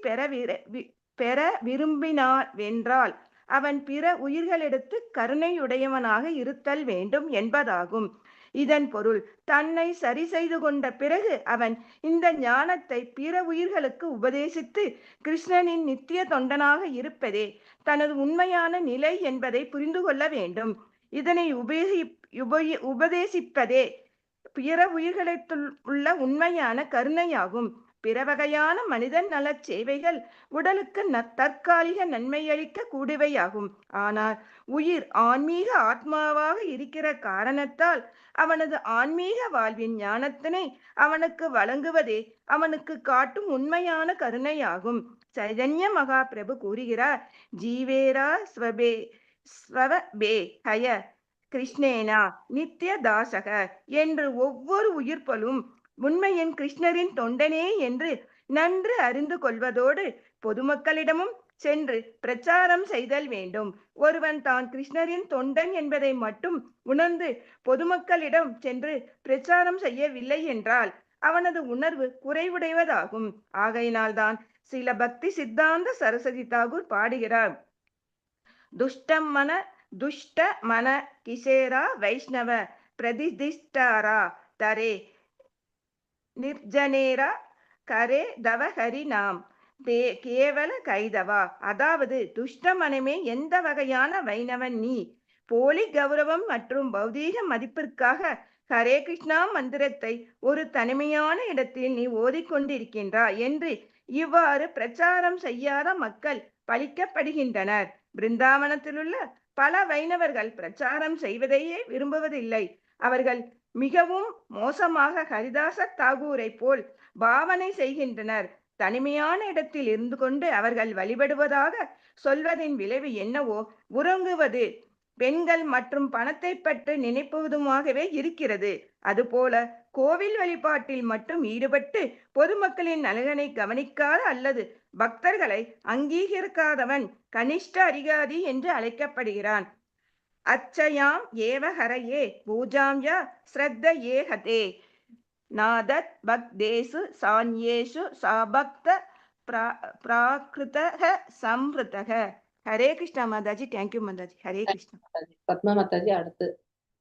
பெற விரும்பினாவென்றால் அவன் பிற உயிர்களிடத்து கருணையுடையவனாக இருத்தல் வேண்டும் என்பதாகும். இதன் பொருள், தன்னை சரி செய்து கொண்ட பிறகு அவன் இந்த ஞானத்தை பிற உயிர்களுக்கு உபதேசித்து கிருஷ்ணனின் நித்திய தொண்டனாக இருப்பதே தனது உண்மையான நிலை என்பதை புரிந்து கொள்ள வேண்டும். இதனை உபதேசிப்பதே பிற உயிர்களிடத்துள்ள உண்மையான கருணையாகும். பிற வகையான மனித நலச் சேவைகள் உடலுக்கு தற்காலிக நன்மையளிக்க கூடியவையாகும். ஆனால் உயிர் ஆன்மீக ஆத்மாவாக இருக்கிற காரணத்தால் அவனது ஆன்மீக வாழ்வின் ஞானத்தினை அவனுக்கு வழங்குவதே அவனுக்கு காட்டும் உண்மையான கருணையாகும். சைதன்ய மகாபிரபு கூறுகிறார், ஜீவேரா ஸ்வபே ஹய கிருஷ்ணேனா நித்திய தாசக என்று ஒவ்வொரு உயிர்ப்பலும் உண்மையின் கிருஷ்ணரின் தொண்டனே என்று நன்று அறிந்து கொள்வதோடு பொதுமக்களிடமும் சென்று பிரச்சாரம் செய்தல் வேண்டும். ஒருவன் தான் கிருஷ்ணரின் தொண்டன் என்பதை மட்டும் உணர்ந்து பொதுமக்களிடம் சென்று பிரச்சாரம் செய்யவில்லை என்றால் அவனது உணர்வு குறைவுடையதாகும். ஆகையினால்தான் சில பக்தி சித்தாந்த சரஸ்வதி தாகூர் பாடுகிறார், துஷ்ட மன கிசேரா வைஷ்ணவ பிரதிதிஷ்டாரா தரே நிர்ஜனேரா கரே தவ ஹரி நாம் கேவல கைதவா. அதாவது துஷ்ட மனமே, எந்த வகையான வைணவன் நீ? போலி கௌரவம் மற்றும் பௌதீக மதிப்பிற்காக ஹரே கிருஷ்ணா மந்திரத்தை ஒரு தனிமையான இடத்தில் நீ ஓதிக்கொண்டிருக்கின்றாய் என்று இவ்வாறு பிரச்சாரம் செய்யாத மக்கள் பழிக்கப்படுகின்றனர். பிருந்தாவனத்திலுள்ள பல வைணவர்கள் பிரச்சாரம் செய்வதையே விரும்புவதில்லை. அவர்கள் மிகவும் மோசமாக ஹரிதாச தாகூரை போல் பாவனை செய்கின்றனர். தனிமையான இடத்தில் இருந்து கொண்டு அவர்கள் வழிபடுவதாக சொல்வதின் விளைவு என்னவோ உறங்குவது, பெண்கள் மற்றும் பணத்தை பற்றி நினைப்பதுமாகவே இருக்கிறது. அதுபோல கோவில் வழிபாட்டில் மட்டும் ஈடுபட்டு பொதுமக்களின் நலனை கவனிக்காத அல்லது பக்தர்களை அங்கீகரிக்காதவன் கனிஷ்ட அதிகாரி என்று அழைக்கப்படுகிறான். அச்சயாம் ஏவ ஹரையே பூஜாம் யா ஸ்ரத்த ஏஹதே நாதத் பக்தேசு சான்யேஷு சாபக்த பிராகிருதக சம்ருதக. ஹரே கிருஷ்ணா மாதாஜி. தேங்க்யூ மாதாஜி. ஹரே கிருஷ்ணா. பத்மா மாதாஜி அடுத்து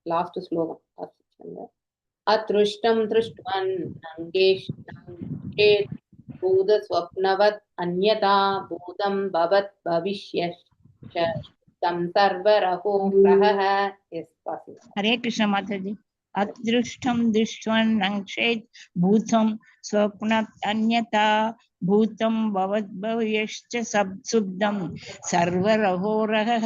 லாஸ்ட் ஸ்லோகம். அத்ருஷ்டம் திருஷ்டுவன் நங்கேஷ் பூத ஸ்வப்னவத் அன்யதா பூதம் பவத் பவிஷ்யம் சர்வரஹோ ரஹஹ. ஹரே கிருஷ்ண மாதாஜி. அத்ருஷ்டம் திருஷ்டுவன் நங்கேஷ் பூதம் ஸ்வப்னத் அன்யதா பூதம் பவத் பவிஷ்ய சுப்தம் சர்வரஹோரஹ.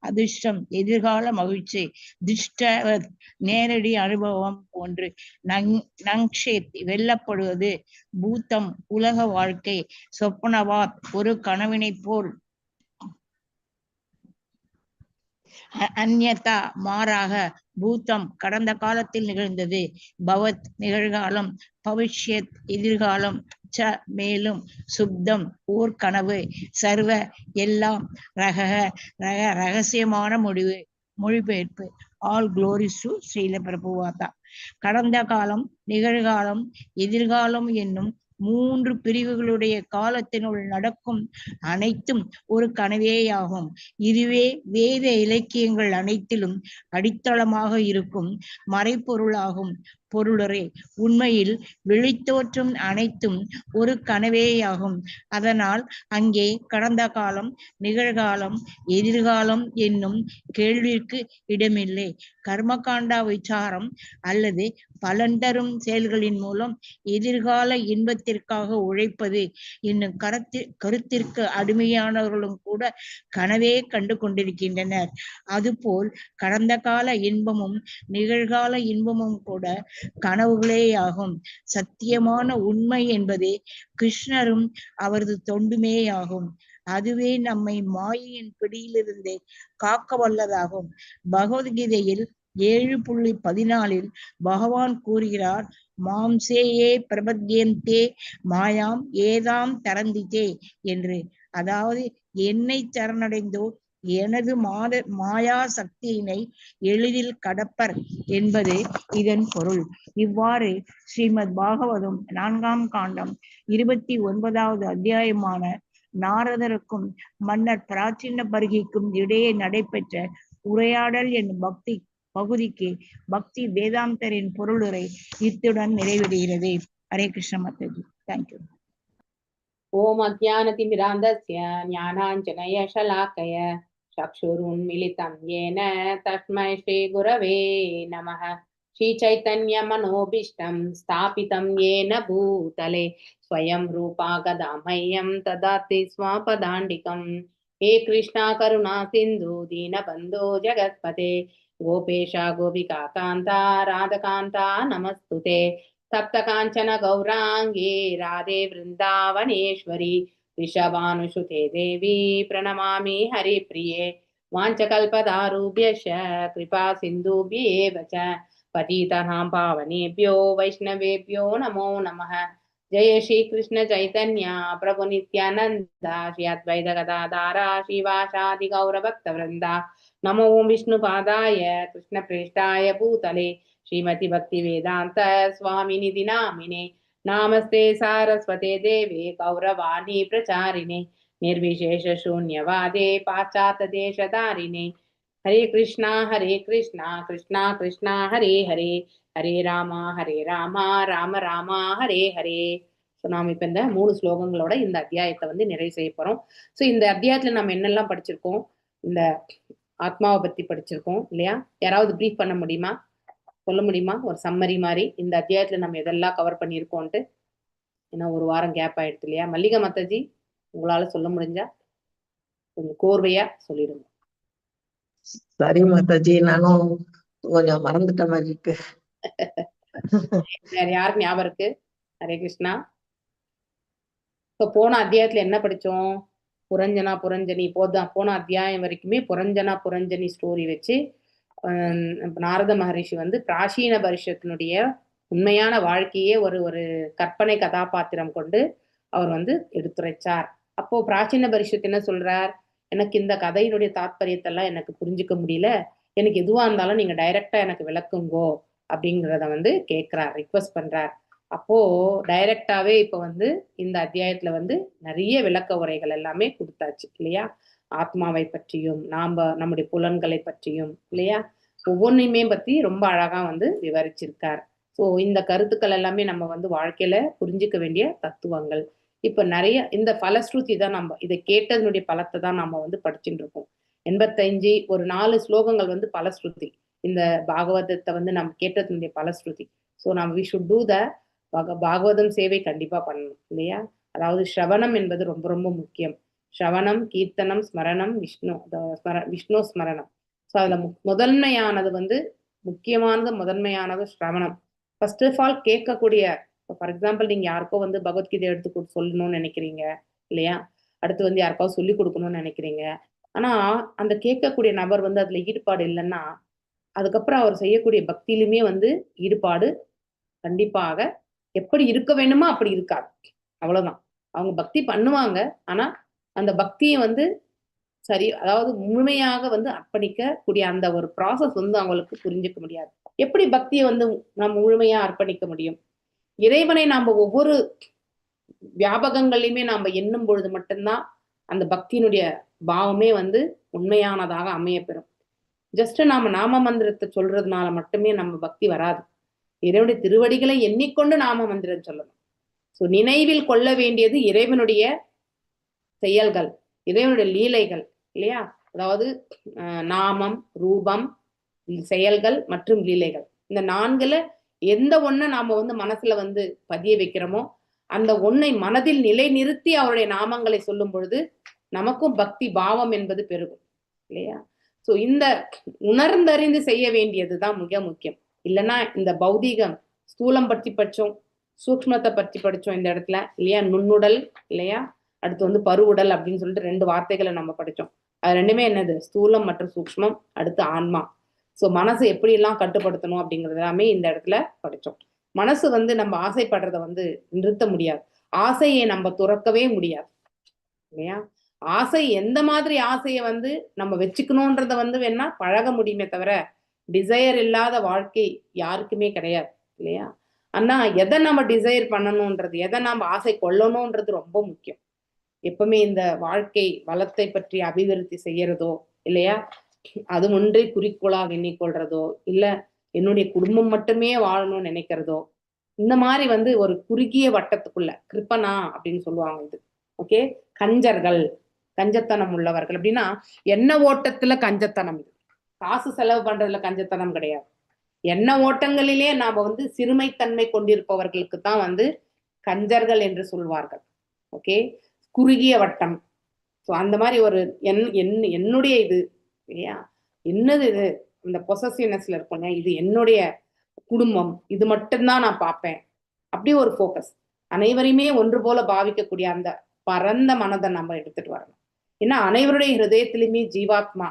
அதிர்ஷ்டம் எதிர்கால மகிழ்ச்சி, திருஷ்டவத் நேரடி அனுபவம் போன்று, நங்ஷேத் வெல்லப்படுவது, பூத்தம் உலக வாழ்க்கை, சொப்னவாத் ஒரு கனவினை போல், அந்யதா மாறாக, பூத்தம் கடந்த காலத்தில் நிகழ்ந்தது, பவத் நிகழ்காலம், பவிஷ்யத் எதிர்காலம், ச மேலும், சுப்தம் ஓர் கனவு, சர்வ எல்லாம், ரக ரகசியமான முடிவு. மொழிபெயர்ப்பு. All glories to Srila Prabhupada. கடந்த காலம், நிகழ்காலம், எதிர்காலம் என்னும் 3 பிரிவுகளுடைய காலத்தினுள் நடக்கும் அனைத்தும் ஒரு கனவேயாகும். இதுவே வேத இலக்கியங்கள் அனைத்திலும் அடித்தளமாக இருக்கும் மறைப்பொருளாகும். பொருளரே, உண்மையில் வெளித்தோற்றும் அனைத்தும் ஒரு கனவேயாகும். அதனால் அங்கே கடந்த காலம், நிகழ்காலம், எதிர்காலம் என்னும் கேள்விக்கு இடமில்லை. கர்மகாண்டா விசாரம் அல்லது பலன் தரும் செயல்களின் மூலம் எதிர்கால இன்பத்திற்காக உழைப்பது என்னும் கருத்திற்கு அடிமையானவர்களும் கூட கனவே கண்டு கொண்டிருக்கின்றனர். அதுபோல் கடந்த கால இன்பமும் நிகழ்கால இன்பமும் கூட கனவுகளேயாகும். சத்தியமான உண்மை என்பது கிருஷ்ணரும் அவரது தொண்டுமேயாகும். அதுவே நம்மை மாயையின் பிடியிலிருந்து காக்க வல்லதாகும். பகவத்கீதையில் 7.14 பகவான் கூறுகிறார், மாம்சேயே பிரபத்யந்தே மாயாம் ஏதாம் தரந்தித்தே என்று. அதாவது என்னை சரணடைந்தோர் எனது மாயா சக்தியினை எளிதில் கடப்பர் என்பது இதன் பொருள். இவ்வாறு ஸ்ரீமத் பாகவதம் 4ஆம் காண்டம் 29வது அத்தியாயமான நாரதருக்கும் மன்னர் பிராச்சீன பர்கிக்கும் இடையே நடைபெற்ற உரையாடல் என்னும் பக்தி பகுதிக்கு பக்தி வேதாந்தரின் பொருளுரை இத்துடன் நிறைவடைகிறது. ஹரே கிருஷ்ண மாதாஜி. தேங்க்யூ. ஓம் அஜ்ஞானதிமிராந்தஸ்ய ஞானாஞ்சனய ஷலாக்கய சக்ஷுருன்மிலிதம் யேன தஸ்மை ஸ்ரீ குரவே நமः. श्रीचैतन्यमनोभीष्टं स्थापितं येन भूतले स्वयं रूपा कदा मह्यं ददाति स्वापदाण्डिकं। हे कृष्णा करुणा सिन्धु दीनबन्धो जगत्पते गोपेश गोपिका कान्ता राधकान्ता नमस्तुते। सप्तकाञ्चन गौराङ्गे राधे वृन्दावनेश्वरी वृषभानुसुते देवी प्रणमामि हरिप्रिये। वाञ्छकल्पतरुभ्यश्च कृपा सिन्धुभ्येव च पतितानां पावनेभ्यो वैष्णवेभ्यो नमो नमः। जय श्री कृष्ण चैतन्य प्रभु नित्यानंद श्री अद्वैत गदाधर श्रीवासादि गौर भक्त वृंदा। नमो विष्णुपादाय कृष्ण प्रेष्ठाय भूतले श्रीमती भक्ति वेदांत स्वामिनिधि नामिने। नामस्ते सारस्वते देवे गौरवाणी प्रचारिणे निर्विशेष शून्यवादे पाश्चात्य देशधारिणे। हरे कृष्णा कृष्णा कृष्णा हरे हरे हरे ராமா ராம ராமா ஹரே ஹரே. ஸோ நாம் இப்போ இந்த 3 ஸ்லோகங்களோட இந்த அத்தியாயத்தை வந்து நிறைவு செய்ய போகிறோம். ஸோ இந்த அத்தியாயத்தில் நம்ம என்னெல்லாம் படிச்சிருக்கோம்? இந்த ஆத்மாவை பற்றி படிச்சிருக்கோம் இல்லையா? யாராவது ப்ரீஃப் பண்ண முடியுமா, சொல்ல முடியுமா ஒரு சம்மரி மாதிரி இந்த அத்தியாயத்தில் நம்ம எதெல்லாம் கவர் பண்ணியிருக்கோன்ட்டு? ஏன்னா ஒரு வாரம் கேப் ஆயிடுது இல்லையா? மல்லிகா மாதாஜி உங்களால் சொல்ல முடிஞ்சா கொஞ்சம் கோர்வையாக சொல்லிடுங்க. சரி மாதாஜி, நானும் கொஞ்சம் மறந்துட்ட மாதிரி இருக்கு. வேற யாருக்கு ஞாபகம் இருக்கு? ஹரே கிருஷ்ணா. இப்போ போன அத்தியாயத்துல என்ன படிச்சோம்? புரஞ்சனா புரஞ்சனி போன அத்தியாயம் வரைக்குமே புரஞ்சனி ஸ்டோரி வச்சு நாரத மகரிஷி வந்து பிராச்சீன பரிஷத்தினுடைய உண்மையான வாழ்க்கையே ஒரு கற்பனை கதாபாத்திரம் கொண்டு அவர் வந்து எடுத்துரைச்சார். அப்போ பிராச்சீன பரிஷத் என்ன சொல்றார்? எனக்கு இந்த கதையினுடைய தாத்பரியத்தெல்லாம் எனக்கு புரிஞ்சுக்க முடியல, எனக்கு எதுவா இருந்தாலும் நீங்க டைரக்டா எனக்கு விளக்குங்கோ அப்படிங்கிறத வந்து கேட்கிறார், ரிக்வெஸ்ட் பண்றார். அப்போ டைரக்டாவே இப்ப வந்து இந்த அத்தியாயத்துல வந்து நிறைய விளக்க உரைகள் எல்லாமே கொடுத்தாச்சு இல்லையா? ஆத்மாவை பற்றியும் நம்முடைய புலன்களை பற்றியும் இல்லையா, ஒவ்வொன்றையுமே பத்தி ரொம்ப அழகா வந்து விவரிச்சிருக்கார். ஸோ இந்த கருத்துக்கள் எல்லாமே நம்ம வந்து வாழ்க்கையில புரிஞ்சுக்க வேண்டிய தத்துவங்கள். இப்ப நிறைய இந்த பலஸ்ருதி தான், நம்ம இதை கேட்டதனுடைய பலத்தை தான் நம்ம வந்து படிச்சுட்டு இருக்கோம். 85 ஒரு 4 ஸ்லோகங்கள் வந்து பலஸ்ருதி. இந்த பாகவதத்தை வந்து நம்ம கேட்டதனுடைய பலஸ்ருதி. ஸோ நம்ம வி ஷுட் டூ த பாகவதம் சேவை கண்டிப்பா பண்ணணும் இல்லையா? அதாவது ஸ்ரவணம் என்பது ரொம்ப ரொம்ப முக்கியம். ஸ்ரவணம், கீர்த்தனம், ஸ்மரணம், விஷ்ணு ஸ்மரணம். ஸோ அதுல முதன்மையானது வந்து முதன்மையானது ஸ்ரவணம். ஃபர்ஸ்ட் ஆஃப் ஆல் கேட்கக்கூடிய, ஃபார் எக்ஸாம்பிள் நீங்க யாருக்கோ வந்து பகவத்கீதை எடுத்து சொல்லணும்னு நினைக்கிறீங்க இல்லையா? அடுத்து வந்து யாருக்காவது சொல்லி கொடுக்கணும்னு நினைக்கிறீங்க. ஆனா அந்த கேட்கக்கூடிய நபர் வந்து அதுல ஈடுபாடு இல்லைன்னா அதுக்கப்புறம் அவர் செய்யக்கூடிய பக்தியிலுமே வந்து ஈடுபாடு கண்டிப்பாக எப்படி இருக்க வேணுமோ அப்படி இருக்காது. அவ்வளவுதான். அவங்க பக்தி பண்ணுவாங்க, ஆனா அந்த பக்தியை வந்து சரி, அதாவது முழுமையாக வந்து அர்ப்பணிக்க கூடிய அந்த ஒரு ப்ராசஸ் வந்து அவங்களுக்கு புரிஞ்சுக்க முடியாது. எப்படி பக்தியை வந்து நம்ம முழுமையா அர்ப்பணிக்க முடியும்? இறைவனை நாம ஒவ்வொரு வியாபகங்களையுமே நாம எண்ணும் பொழுது மட்டும்தான் அந்த பக்தியினுடைய பாவமே வந்து உண்மையானதாக அமைய பெறும். ஜஸ்ட் நாம நாம மந்திரத்தை சொல்றதுனால மட்டுமே நம்ம பக்தி வராது. இறைவனுடைய திருவடிகளை எண்ணிக்கொண்டு நாம மந்திரம் சொல்லணும். ஸோ நினைவில் கொள்ள வேண்டியது இறைவனுடைய செயல்கள், இறைவனுடைய லீலைகள் இல்லையா? அதாவது நாமம், ரூபம், செயல்கள் மற்றும் லீலைகள். இந்த 4ல எந்த ஒன்றை நாம வந்து மனசுல வந்து பதிய வைக்கிறோமோ அந்த ஒன்னை மனதில் நிலை நிறுத்தி அவருடைய நாமங்களை சொல்லும் பொழுது நமக்கும் பக்தி பாவம் என்பது பெருகும் இல்லையா? ஸோ இந்த உணர்ந்தறிந்து செய்ய வேண்டியதுதான் மிக முக்கியம். இல்லைன்னா இந்த பௌதீகம் ஸ்தூலம் பற்றி படிச்சோம், சூக்ஷ்மத்தை பற்றி படிச்சோம் இந்த இடத்துல இல்லையா? நுண்ணுடல் இல்லையா, அடுத்து வந்து பருவுடல் அப்படின்னு சொல்லிட்டு 2 வார்த்தைகளை நம்ம படிச்சோம். அது ரெண்டுமே என்னது? ஸ்தூலம் மற்றும் சூக்ஷ்மம், அடுத்து ஆன்மா. ஸோ மனசு எப்படியெல்லாம் கட்டுப்படுத்தணும் அப்படிங்கிறது எல்லாமே இந்த இடத்துல படிச்சோம். மனசு வந்து நம்ம ஆசைப்படுறத வந்து நிறுத்த முடியாது, ஆசையை நம்ம துறக்கவே முடியாது இல்லையா? ஆசை எந்த மாதிரி ஆசையை வந்து நம்ம வச்சுக்கணும்ன்றத வந்து வேணா பழக முடியுமே தவிர டிசையர் இல்லாத வாழ்க்கை யாருக்குமே கிடையாது இல்லையா? ஆனா எதை நம்ம டிசைர் பண்ணணும்ன்றது, எதை நம்ம ஆசை கொள்ளணும்ன்றது ரொம்ப முக்கியம். எப்பவுமே இந்த வாழ்க்கை வளத்தை பற்றி அபிவிருத்தி செய்யறதோ இல்லையா, அது ஒன்றே குறிக்கோளாக எண்ணிக்கொள்றதோ, இல்ல என்னுடைய குடும்பம் மட்டுமே வாழணும்னு நினைக்கிறதோ, இந்த மாதிரி வந்து ஒரு குறுகிய வட்டத்துக்குள்ள கிருப்பனா அப்படின்னு சொல்லுவாங்க. இது ஓகே, கஞ்சர்கள், கஞ்சத்தனம் உள்ளவர்கள் அப்படின்னா என்ன ஓட்டத்துல கஞ்சத்தனம். இது காசு செலவு பண்றதுல கஞ்சத்தனம் கிடையாது. எண்ண ஓட்டங்களிலே நாம வந்து சிறுமைத்தன்மை கொண்டிருப்பவர்களுக்கு தான் வந்து கஞ்சர்கள் என்று சொல்வார்கள். ஓகே, குறுகிய வட்டம். ஸோ அந்த மாதிரி ஒரு என்னுடைய இது இல்லையா, என்னது இது, இந்த பொசசிவ்னஸ்ல இருப்பேங்க, இது என்னுடைய குடும்பம், இது மட்டும்தான் நான் பார்ப்பேன், அப்படி ஒரு ஃபோக்கஸ். அனைவரையுமே ஒன்று போல பாவிக்கக்கூடிய அந்த பரந்த மனதை நம்ம எடுத்துட்டு வரணும். ஏன்னா அனைவருடைய ஹிருதயத்திலுமே ஜீவாத்மா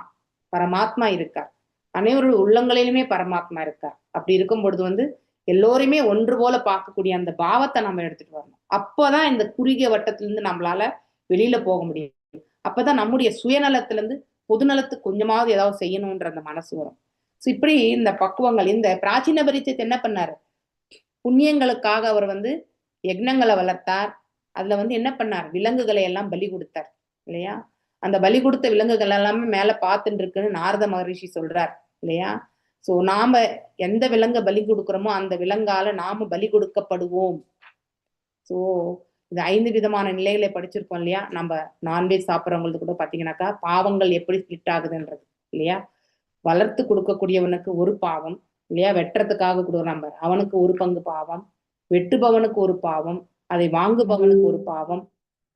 பரமாத்மா இருக்கார், அனைவருடைய உள்ளங்களிலுமே பரமாத்மா இருக்கார். அப்படி இருக்கும் பொழுது வந்து எல்லோருமே ஒன்று போல பார்க்கக்கூடிய அந்த பாவத்தை நம்ம எடுத்துட்டு வரணும். அப்போதான் இந்த குறுகிய வட்டத்திலிருந்து நம்மளால வெளியில போக முடியும். அப்பதான் நம்முடைய சுயநலத்திலிருந்து பொதுநலத்துக்கு கொஞ்சமாவது ஏதாவது செய்யணும்ன்ற அந்த மனசு வரும். ஸோ இப்படி இந்த பக்குவங்கள், இந்த பிராச்சீன பரிச்சயத்தை என்ன பண்ணாரு, புண்ணியங்களுக்காக அவர் வந்து யக்னங்களை வளர்த்தார். அதுல வந்து என்ன பண்ணார், விலங்குகளை எல்லாம் பலி கொடுத்தார் இல்லையா. அந்த பலி கொடுத்த விலங்குகள் எல்லாமே மேல பார்த்துட்டு இருக்குன்னு நாரத மகரிஷி சொல்றார் இல்லையா. ஸோ நாம எந்த விலங்கை பலி கொடுக்குறோமோ அந்த விலங்கால நாம பலி கொடுக்கப்படுவோம். ஸோ இந்த 5 விதமான நிலைகளை படிச்சிருக்கோம் இல்லையா. நம்ம நான்வெஜ் சாப்பிட்றவங்களுக்கு கூட பார்த்தீங்கன்னாக்கா பாவங்கள் எப்படி ஸ்பிளிட் ஆகுதுன்றது இல்லையா. வளர்த்து கொடுக்கக்கூடியவனுக்கு ஒரு பாவம் இல்லையா, வெட்டுறதுக்காக கொடுக்குறான் அவனுக்கு ஒரு பங்கு பாவம், வெட்டுபவனுக்கு ஒரு பாவம், அதை வாங்குபவனுக்கு ஒரு பாவம்,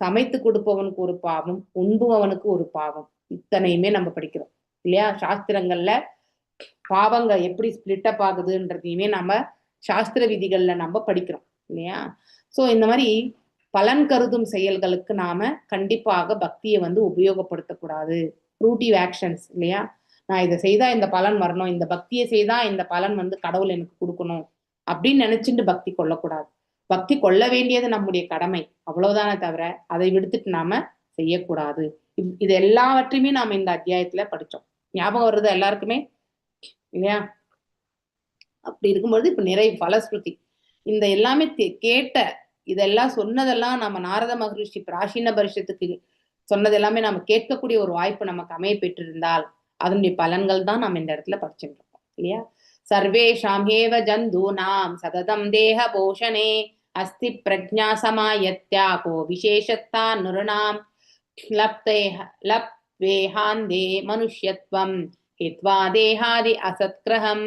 சமைத்து கொடுப்பவனுக்கு ஒரு பாவம், உண்பவனுக்கு ஒரு பாவம். இத்தனையுமே நம்ம படிக்கிறோம் இல்லையா. சாஸ்திரங்கள்ல பாவங்க எப்படி ஸ்பிளிட் அப் ஆகுதுன்றதையுமே நம்ம சாஸ்திர விதிகள்ல நம்ம படிக்கிறோம் இல்லையா. ஸோ இந்த மாதிரி பலன் கருதும் செயல்களுக்கு நாம கண்டிப்பாக பக்தியை வந்து உபயோகப்படுத்தக்கூடாது. ஃப்ரூட்டிவ் ஆக்ஷன்ஸ் இல்லையா, நான் இதை செய்தா இந்த பலன் வரணும், இந்த பக்தியை செய்தா இந்த பலன் வந்து கடவுள் எனக்கு கொடுக்கணும் அப்படின்னு நினைச்சுட்டு பக்தி கொள்ளக்கூடாது. பக்தி கொள்ள வேண்டியது நம்முடைய கடமை, அவ்வளவுதானே தவிர அதை விடுத்துட்டு நாம செய்யக்கூடாது. இது எல்லாவற்றையுமே நாம இந்த அத்தியாயத்துல படிச்சோம். ஞாபகம் வருது எல்லாருக்குமே இல்லையா. அப்படி இருக்கும்பொழுது இப்ப நிறைய பலஸ்ருதி இந்த எல்லாமே கேட்ட இதெல்லாம் சொன்னதெல்லாம் நம்ம நாரத மகரிஷி பிராச்சீன பரிஷத்துக்கு சொன்னது எல்லாமே நம்ம கேட்கக்கூடிய ஒரு வாய்ப்பு நமக்கு அமைய பெற்றிருந்தால் அதனுடைய பலன்கள் தான் நம்ம இந்த இடத்துல படிச்சுட்டு இருக்கோம் இல்லையா. சர்வேஷாம் ஹேவ ஜந்தூனாம் சததம் தேக போஷணே அஸ்தி பிரஜ்ஞா சமாயத்யாகோ விசேஷத்தா நிருணாம் லப்வேஹாந்தே மனுஷ்யத்வம் ஹித்வா தேஹாதி அசத்கிரகம்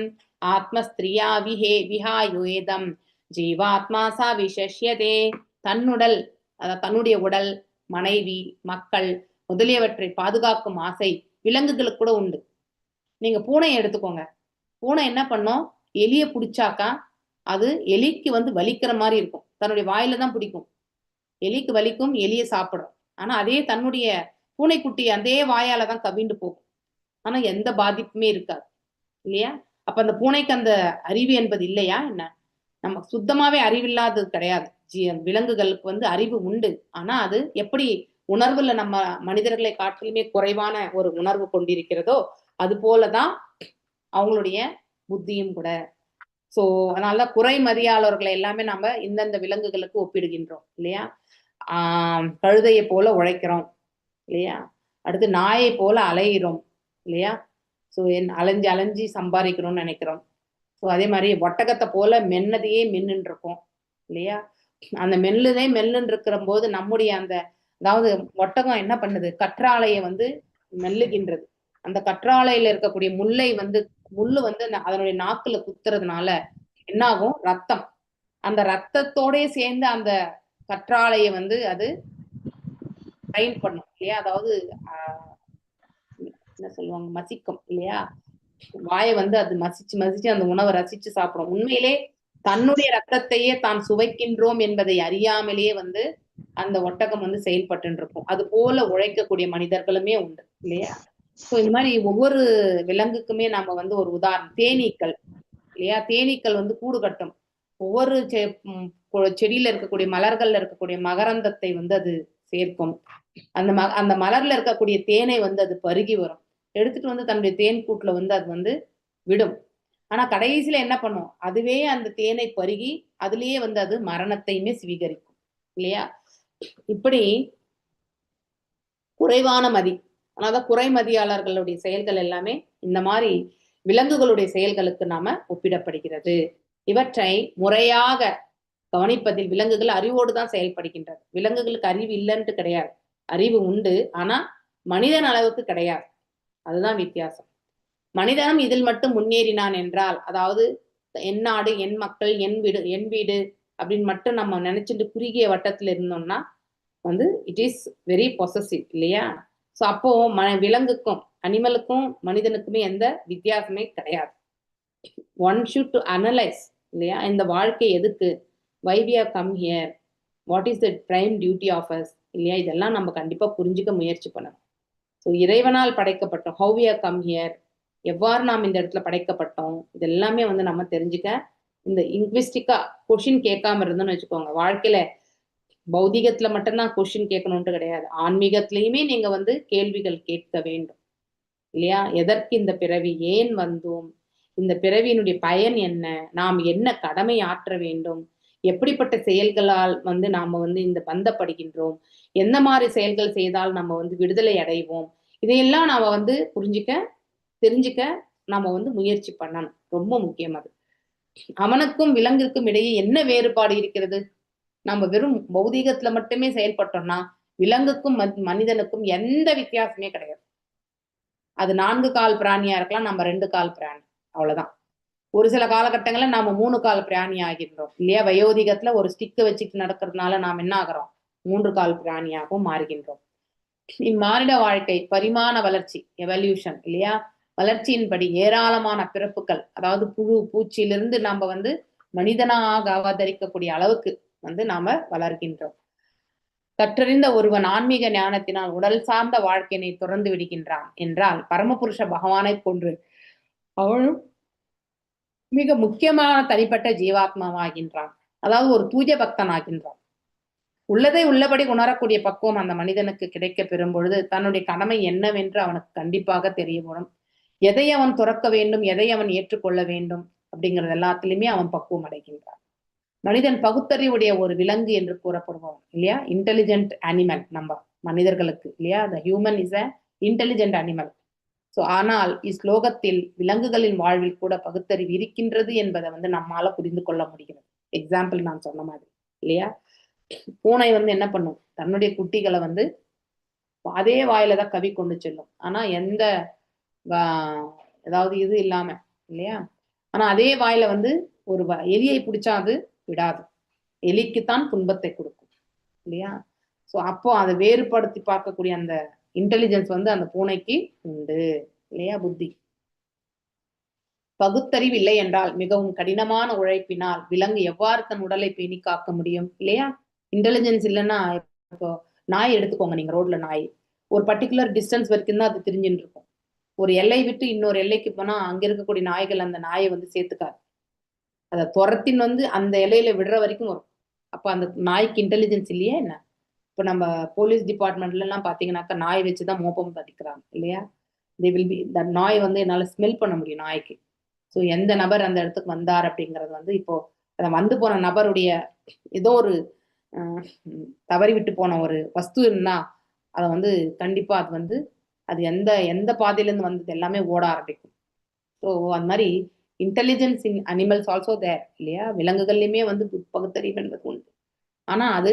ஆத்மஸ்திரியா விஹாயுதம் ஜீவாத்மா சா விசஷ்யதே. தன்னுடல், அதாவது தன்னுடைய உடல், மனைவி, மக்கள் முதலியவற்றை பாதுகாக்கும் ஆசை விலங்குகளுக்கு கூட உண்டு. நீங்க பூனையை எடுத்துக்கோங்க. பூனை என்ன பண்ணும், எலியை பிடிச்சாக்கா அது எலிக்கு வந்து வலிக்கிற மாதிரி இருக்கும், தன்னுடைய வாயில தான் பிடிக்கும், எலிக்கு வலிக்கும், எலியை சாப்பிடும். ஆனா அதே தன்னுடைய பூனைக்குட்டி அதே வாயால தான் கவிண்டு போகும், ஆனா எந்த பாதிப்புமே இருக்காது இல்லையா. அப்ப அந்த பூனைக்கு அந்த அறிவு என்பது இல்லையா என்ன? நம்ம சுத்தமாவே அறிவில்லாதது கிடையாது. விலங்குகளுக்கு வந்து அறிவு உண்டு. ஆனா அது எப்படி உணர்வுல நம்ம மனிதர்களை காட்டிலுமே குறைவான ஒரு உணர்வு கொண்டிருக்கிறதோ அது போலதான் அவங்களுடைய புத்தியும் கூட. சோ அதனாலதான் குறை மதியாளர்களை எல்லாமே நம்ம இந்தந்த விலங்குகளுக்கு ஒப்பிடுகின்றோம் இல்லையா. கழுதையை போல உழைக்கிறோம் இல்லையா, அடுத்து நாயை போல அலைகிறோம் இல்லையா. ஸோ அலைஞ்சு அலைஞ்சி சம்பாதிக்கணும்னு நினைக்கிறோம். ஸோ அதே மாதிரி ஒட்டகத்தை போல மென்னதையே மென்னுன்னு இருக்கோம் இல்லையா. அந்த மெல்லுன்னு இருக்கிற போது நம்முடைய அந்த, அதாவது ஒட்டகம் என்ன பண்ணுது, கற்றாழையை வந்து மெல்லுகின்றது. அந்த கற்றாழையில இருக்கக்கூடிய முள்ளு வந்து அதனுடைய நாக்குல குத்துறதுனால என்ன ஆகும், ரத்தம், அந்த ரத்தத்தோட சேர்ந்து அந்த கற்றாழையை வந்து அது ட்ரைன் பண்ணும் இல்லையா. அதாவது என்ன சொல்லுவாங்க, மசிக்கும் இல்லையா. வாயை வந்து அது மசிச்சு அந்த உணவை ரசிச்சு சாப்பிடும். உண்மையிலே தன்னுடைய ரத்தத்தையே தான் சுவைக்கின்றோம் என்பதை அறியாமலேயே வந்து அந்த ஒட்டகம் வந்து செயல்பட்டு இருக்கும். அது போல உழைக்கக்கூடிய மனிதர்களுமே உண்டு இல்லையா. ஸோ இந்த மாதிரி ஒவ்வொரு விலங்குக்குமே நம்ம வந்து ஒரு உதாரணம், தேனீக்கள் இல்லையா. தேனீக்கள் வந்து கூடு கட்டும். ஒவ்வொரு செடியில இருக்கக்கூடிய மலர்கள்ல இருக்கக்கூடிய மகரந்தத்தை வந்து அது சேர்க்கும். அந்த மலர்ல இருக்கக்கூடிய தேனை வந்து அது பருகி வரும், எடுத்துட்டு வந்து தன்னுடைய தேன் கூட்டுல வந்து அது வந்து விடும். ஆனா கடைசியில என்ன பண்ணும், அதுவே அந்த தேனை பருகி அதுலயே வந்து அது மரணத்தையுமே ஸ்வீகரிக்கும் இல்லையா. இப்படி குறைவான மதி, அதாவது குறைமதியாளர்களுடைய செயல்கள் எல்லாமே இந்த மாதிரி விலங்குகளுடைய செயல்களுக்கு நாம ஒப்பிடப்படுகிறது. இவற்றை முறையாக கவனிப்பதில் விலங்குகள் அறிவோடு தான் செயல்படுகின்றது. விலங்குகளுக்கு அறிவு இல்லைன்ட்டு கிடையாது, அறிவு உண்டு, ஆனா மனிதன் அளவுக்கு கிடையாது. அதுதான் வித்தியாசம். மனிதனும் இதில் மட்டும் முன்னேறினான் என்றால், அதாவது என் நாடு, என் மக்கள், என் வீடு அப்படின்னு மட்டும் நம்ம நினைச்சிட்டு குறுகிய வட்டத்துல இருந்தோம்னா வந்து இட் இஸ் வெரி பொசசிவ் இல்லையா? ஸோ அப்போ விலங்குக்கும் அனிமலுக்கும் மனிதனுக்குமே எந்த வித்தியாசமே கிடையாது. ஒன் ஷுட் டு அனலைஸ் இல்லையா? இந்த வாழ்க்கை எதுக்கு, why we have come here, what is the prime duty of us இல்லையா? இதெல்லாம் நம்ம கண்டிப்பா புரிஞ்சுக்க முயற்சி பண்ணணும். ஸோ இறைவனால் படைக்கப்பட்டோம், how we have come here, எவ்வாறு நாம் இந்த இடத்துல படைக்கப்பட்டோம், இது எல்லாமே வந்து நம்ம தெரிஞ்சுக்க இந்த இன்க்விஸ்டிக்கா கொஷின் கேட்காம இருந்தோம்னு வச்சுக்கோங்க. வாழ்க்கையில பௌதிகத்துல மட்டும்தான் கொஷின் கேட்கணும்ட்டு கிடையாது, ஆன்மீகத்திலையுமே நீங்க வந்து கேள்விகள் கேட்க வேண்டும் இல்லையா? எதற்கு இந்த பிறவி, ஏன் வந்தோம், இந்த பிறவியினுடைய பயன் என்ன, நாம் என்ன கடமை ஆற்ற வேண்டும், எப்படிப்பட்ட செயல்களால் வந்து நாம வந்து இந்த பந்தப்படுகின்றோம், எந்த மாதிரி செயல்கள் செய்தால் நம்ம வந்து விடுதலை அடைவோம், இதையெல்லாம் நாம வந்து தெரிஞ்சுக்க நாம வந்து முயற்சி பண்ணணும். ரொம்ப முக்கியம் அது. அவனுக்கும் விலங்கிற்கும் இடையே என்ன வேறுபாடு இருக்கிறது? நம்ம வெறும் பௌதீகத்துல மட்டுமே செயல்பட்டோம்னா விலங்குக்கும் மனிதனுக்கும் எந்த வித்தியாசமே கிடையாது. அது 4 கால் பிராணியா இருக்கலாம், நம்ம 2 கால் பிராணி, அவ்வளவுதான். ஒரு சில காலகட்டங்கள்ல நாம 3 கால் பிராணி ஆகின்றோம் இல்லையா? வயோதிகத்துல ஒரு ஸ்டிக்கை வச்சுட்டு நடக்கிறதுனால நாம் என்ன ஆகிறோம், 3 கால் பிராணியாகவும் மாறுகின்றோம். இம்மானிட வாழ்க்கை பரிமாண வளர்ச்சி, எவல்யூஷன் இல்லையா? வளர்ச்சியின்படி ஏராளமான பிறப்புகள், அதாவது புழு பூச்சியிலிருந்து நாம வந்து மனிதனாக அவதரிக்கக்கூடிய அளவுக்கு வந்து நாம வளர்கின்றோம். கற்றறிந்த ஒருவன் ஆன்மீக ஞானத்தினால் உடல் சார்ந்த வாழ்க்கையினை துறந்து விடுகின்றான் என்றால் பரமபுருஷ பகவானை போன்று அவனும் மிக முக்கியமான தனிப்பட்ட ஜீவாத்மாவாகின்றான். அதாவது ஒரு தூய பக்தன் ஆகின்றான். உள்ளதை உள்ளபடி உணரக்கூடிய பக்குவம் அந்த மனிதனுக்கு கிடைக்க பெறும் பொழுது தன்னுடைய கடமை என்னவென்று அவனுக்கு கண்டிப்பாக தெரியப்படும். எதை அவன் துறக்க வேண்டும், எதை அவன் ஏற்றுக்கொள்ள வேண்டும் அப்படிங்கிறது எல்லாத்திலுமே அவன் பக்குவம் அடைகின்றான். மனிதன் பகுத்தறிவுடைய ஒரு விலங்கு என்று கூறப்படுபவன் இல்லையா? இன்டெலிஜென்ட் அனிமல் நம்ம மனிதர்களுக்கு இல்லையா? The human is a intelligent animal. So ஆனால் இஸ்லோகத்தில் விலங்குகளின் வாழ்வில் கூட பகுத்தறிவு இருக்கின்றது என்பதை வந்து நம்மால புரிந்து கொள்ள முடிகிறது. எக்ஸாம்பிள் நான் சொன்ன மாதிரி இல்லையா? பூனை வந்து என்ன பண்ணும், தன்னுடைய குட்டிகளை வந்து அதே வாயில தான் கவி கொண்டு செல்லும். ஆனா எந்த ஏதாவது இது இல்லாம இல்லையா? ஆனா அதே வாயில வந்து ஒரு எலியை பிடிச்சா அது விடாது, எலிக்குத்தான் துன்பத்தை கொடுக்கும் இல்லையா? ஸோ அப்போ அதை வேறுபடுத்தி பார்க்கக்கூடிய அந்த இன்டெலிஜென்ஸ் வந்து அந்த பூனைக்கு உண்டு இல்லையா? புத்தி. பகுத்தறிவு இல்லை என்றால் மிகவும் கடினமான உழைப்பினால் விலங்கு எவ்வாறு தன் உடலை பேணி காக்க முடியும் இல்லையா? இன்டெலிஜென்ஸ் இல்லைன்னா, இப்போ நாய் எடுத்துக்கோங்க, நீங்க ரோட்ல நாய் ஒரு பர்டிகுலர் டிஸ்டன்ஸ் வரைக்கும் தான் அது தெரிஞ்சுட்டு இருக்கும். ஒரு எல்லை விட்டு இன்னொரு எல்லைக்கு போனா அங்க இருக்கக்கூடிய நாய்கள் அந்த நாயை வந்து சேர்த்துக்காது, அதை துரத்தின் வந்து அந்த எல்லையில விடுற வரைக்கும் வரும். அப்ப அந்த நாய்க்கு இன்டெலிஜென்ஸ் இல்லையா என்ன? இப்போ நம்ம போலீஸ் டிபார்ட்மெண்ட்ல எல்லாம் பாத்தீங்கன்னாக்கா நாய் வச்சுதான் மோப்பம் தட்டிக்கிறாங்க இல்லையா? இந்த நாய் வந்து என்னால ஸ்மெல் பண்ண முடியும் நாய்க்கு. ஸோ எந்த நபர் அந்த இடத்துக்கு வந்தார் அப்படிங்கிறது வந்து இப்போ அதை வந்து போன நபருடைய ஏதோ ஒரு தவறி விட்டு போன ஒரு வஸ்து இருந்தா அதை வந்து கண்டிப்பா அது வந்து அது எந்த பாதையிலேருந்து வந்தது எல்லாமே ஓட ஆரம்பிக்கும். ஸோ அந்த மாதிரி இன்டெலிஜென்ஸ் இன் அனிமல்ஸ் ஆல்சோ தேர் இல்லையா? விலங்குகள்லையுமே வந்து பகுத்தறிவு என்பது உண்டு. ஆனா அது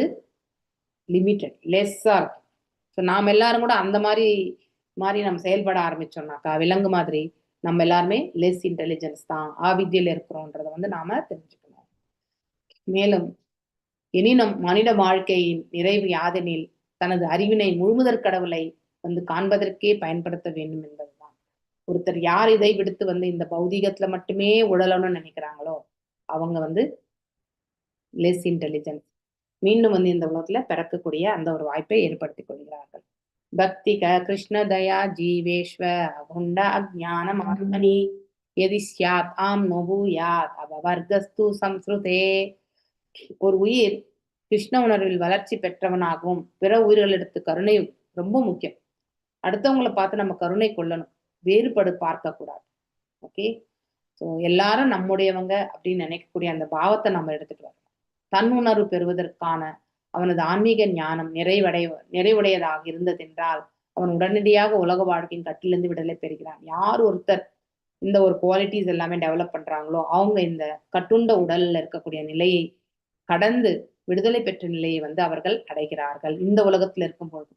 லிமிட்டட், லெஸ்ஸா இருக்கும். ஸோ நாம் எல்லாரும் கூட அந்த மாதிரி நம்ம செயல்பட ஆரம்பிச்சோம்னாக்கா விலங்கு மாதிரி நம்ம எல்லாருமே லெஸ் இன்டெலிஜென்ஸ் தான், ஆவித்தியில் இருக்கிறோன்றதை வந்து நாம தெரிஞ்சுக்கணும். மேலும் எனினும் மனித வாழ்க்கையின் நிறைவு யாதெனில் தனது அறிவினை முழுமுதற் கடவுளை வந்து காண்பதற்கே பயன்படுத்த வேண்டும் என்பதுதான். ஒருத்தர் யார் இதை விடுத்து வந்து இந்த பௌதீகத்துல மட்டுமே உழலணும்னு நினைக்கிறாங்களோ அவங்க வந்து லெஸ் இன்டெலிஜென்ஸ், மீண்டும் வந்து இந்த உலகத்துல பிறக்கக்கூடிய அந்த ஒரு வாய்ப்பை ஏற்படுத்திக் கொள்கிறார்கள். பக்திக கிருஷ்ண தயா ஜீவேஸ்வ அகுண்ட அஜ்ஞான மாத்மனி யதி ஸ்யாத் ஆம் நோபூயாத் அவவர்கஸ்து சம்ஸ்ருதே. ஒரு உயிர் கிருஷ்ண உணர்வில் வளர்ச்சி பெற்றவனாகவும் பிற உயிர்களிடத்து கருணை ரொம்ப முக்கியம். அடுத்தவங்களை பார்த்து நம்ம கருணை கொள்ளணும், வேறுபடு பார்க்க கூடாது. ஓகே, ஸோ எல்லாரும் நம்முடையவங்க அப்படின்னு நினைக்கக்கூடிய அந்த பாவத்தை நம்ம எடுத்துட்டு வரணும். தன் உணர்வு பெறுவதற்கான அவனது ஆன்மீக ஞானம் நிறைவுடையதாக இருந்ததென்றால் அவன் உடனடியாக உலக வாழ்க்கையின் கட்டிலிருந்து விடுதலை பெறுகிறான். யார் ஒருத்தர் இந்த ஒரு குவாலிட்டிஸ் எல்லாமே டெவலப் பண்றாங்களோ அவங்க இந்த கட்டுண்ட உடல்ல இருக்கக்கூடிய நிலையை கடந்து விடுதலை பெற்ற நிலையை வந்து அவர்கள் அடைகிறார்கள் இந்த உலகத்துல இருக்கும்போது.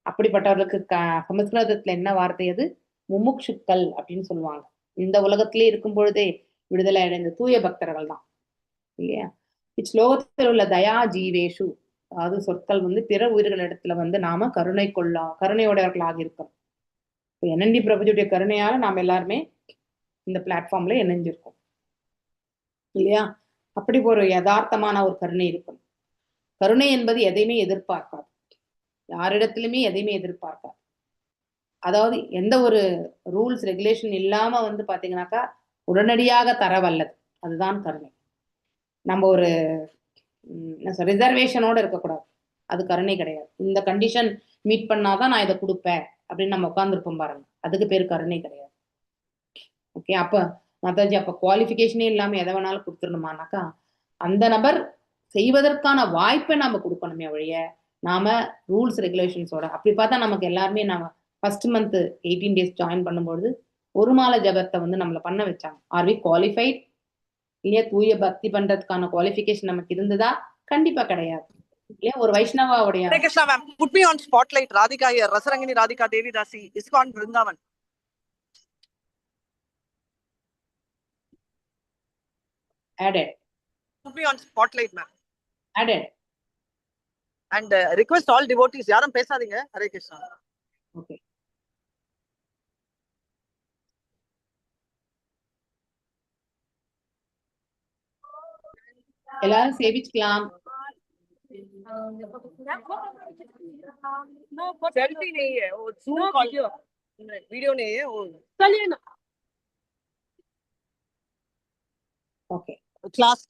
அப்படிப்பட்டவர்களுக்கு சமஸ்கிருதத்துல என்ன வார்த்தை அது? முமுட்சுக்கள் அப்படின்னு சொல்லுவாங்க. இந்த உலகத்திலே இருக்கும் பொழுதே விடுதலை அடைந்த தூய பக்தர்கள் தான் இல்லையா. இச்லோகத்தில் உள்ள தயா ஜீவேஷு, அதாவது சொற்கள் வந்து பிற உயிர்களிடத்துல வந்து நாம கருணையோடவர்களாக இருக்கோம். இப்போ என்என்டி பிரபுஜுடைய கருணையால நாம எல்லாருமே இந்த பிளாட்ஃபார்ம்ல இணைஞ்சிருக்கோம் இல்லையா. அப்படி ஒரு யதார்த்தமான ஒரு கருணை இருக்கும். கருணை என்பது எதையுமே எதிர்பார்க்காது, யாரிடத்திலுமே எதையுமே எதிர்பார்க்காது. அதாவது எந்த ஒரு ரூல்ஸ் ரெகுலேஷன் இல்லாம வந்து பாத்தீங்கன்னாக்கா உடனடியாக தர வல்லது, அதுதான் கருணை. நம்ம ஒரு ரிசர்வேஷனோட இருக்கக்கூடாது, அது கருணை கிடையாது. இந்த கண்டிஷன் மீட் பண்ணாதான் நான் இதை கொடுப்பேன் அப்படின்னு நம்ம உட்காந்துருப்போம் பாருங்க, அதுக்கு பேர் கருணை கிடையாது. ஓகே, அப்ப மாதாஜி அப்ப குவாலிஃபிகேஷனே இல்லாம எதை வேணாலும் கொடுத்துடணுமானாக்கா அந்த நபர் செய்வதற்கான வாய்ப்பை நாம கொடுக்கணுமே ஒழிய நாம ரூல்ஸ் ரெகுலேஷன்ஸோட. அப்படி பார்த்தா நமக்கு எல்லாருமே நாம ஃபர்ஸ்ட் மந்த் 18 days ஜாயின் பண்ணும்போது ஒரு மாலை ஜபத்தை வந்து நம்மளை பண்ண வச்சாங்க. ஆர் வி குவாலிஃபைட் இல்லையா? தூய பக்தி பண்றதுக்கான குவாலிஃபிகேஷன் நமக்கு இருந்ததா? கண்டிப்பா கிடையாது இல்லையா. ஒரு வைஷ்ணவாவுடைய Hare Krishna, ma'am. Put me on spotlight. Radhika here. Rasarangini Radhika Devi Dasi. ISKCON Vrindavan. added. Put me on spotlight, ma'am. Added. And request all devotees. Yaram pesadinga. Hare Krishna. Okay. எல்லாரும் சேவிச்சுக்கலாம். सेल्फी नहीं है, वो जूम कॉल वीडियो नहीं है, वो चलिए ना. ओके, क्लास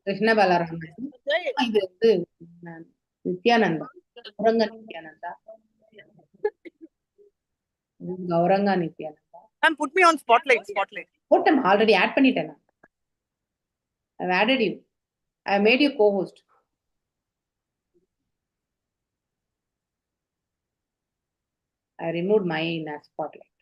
கிருஷ்ண பலராமன், இது வந்து Nityananda, Gauranga Nityananda, Gauranga Nityananda. Ma'am, put me on spotlight. போட்டேன், ஆல்ரெடி ஆட் பண்ணிட்டேன். I've added you. I made you co-host. I removed my spotlight.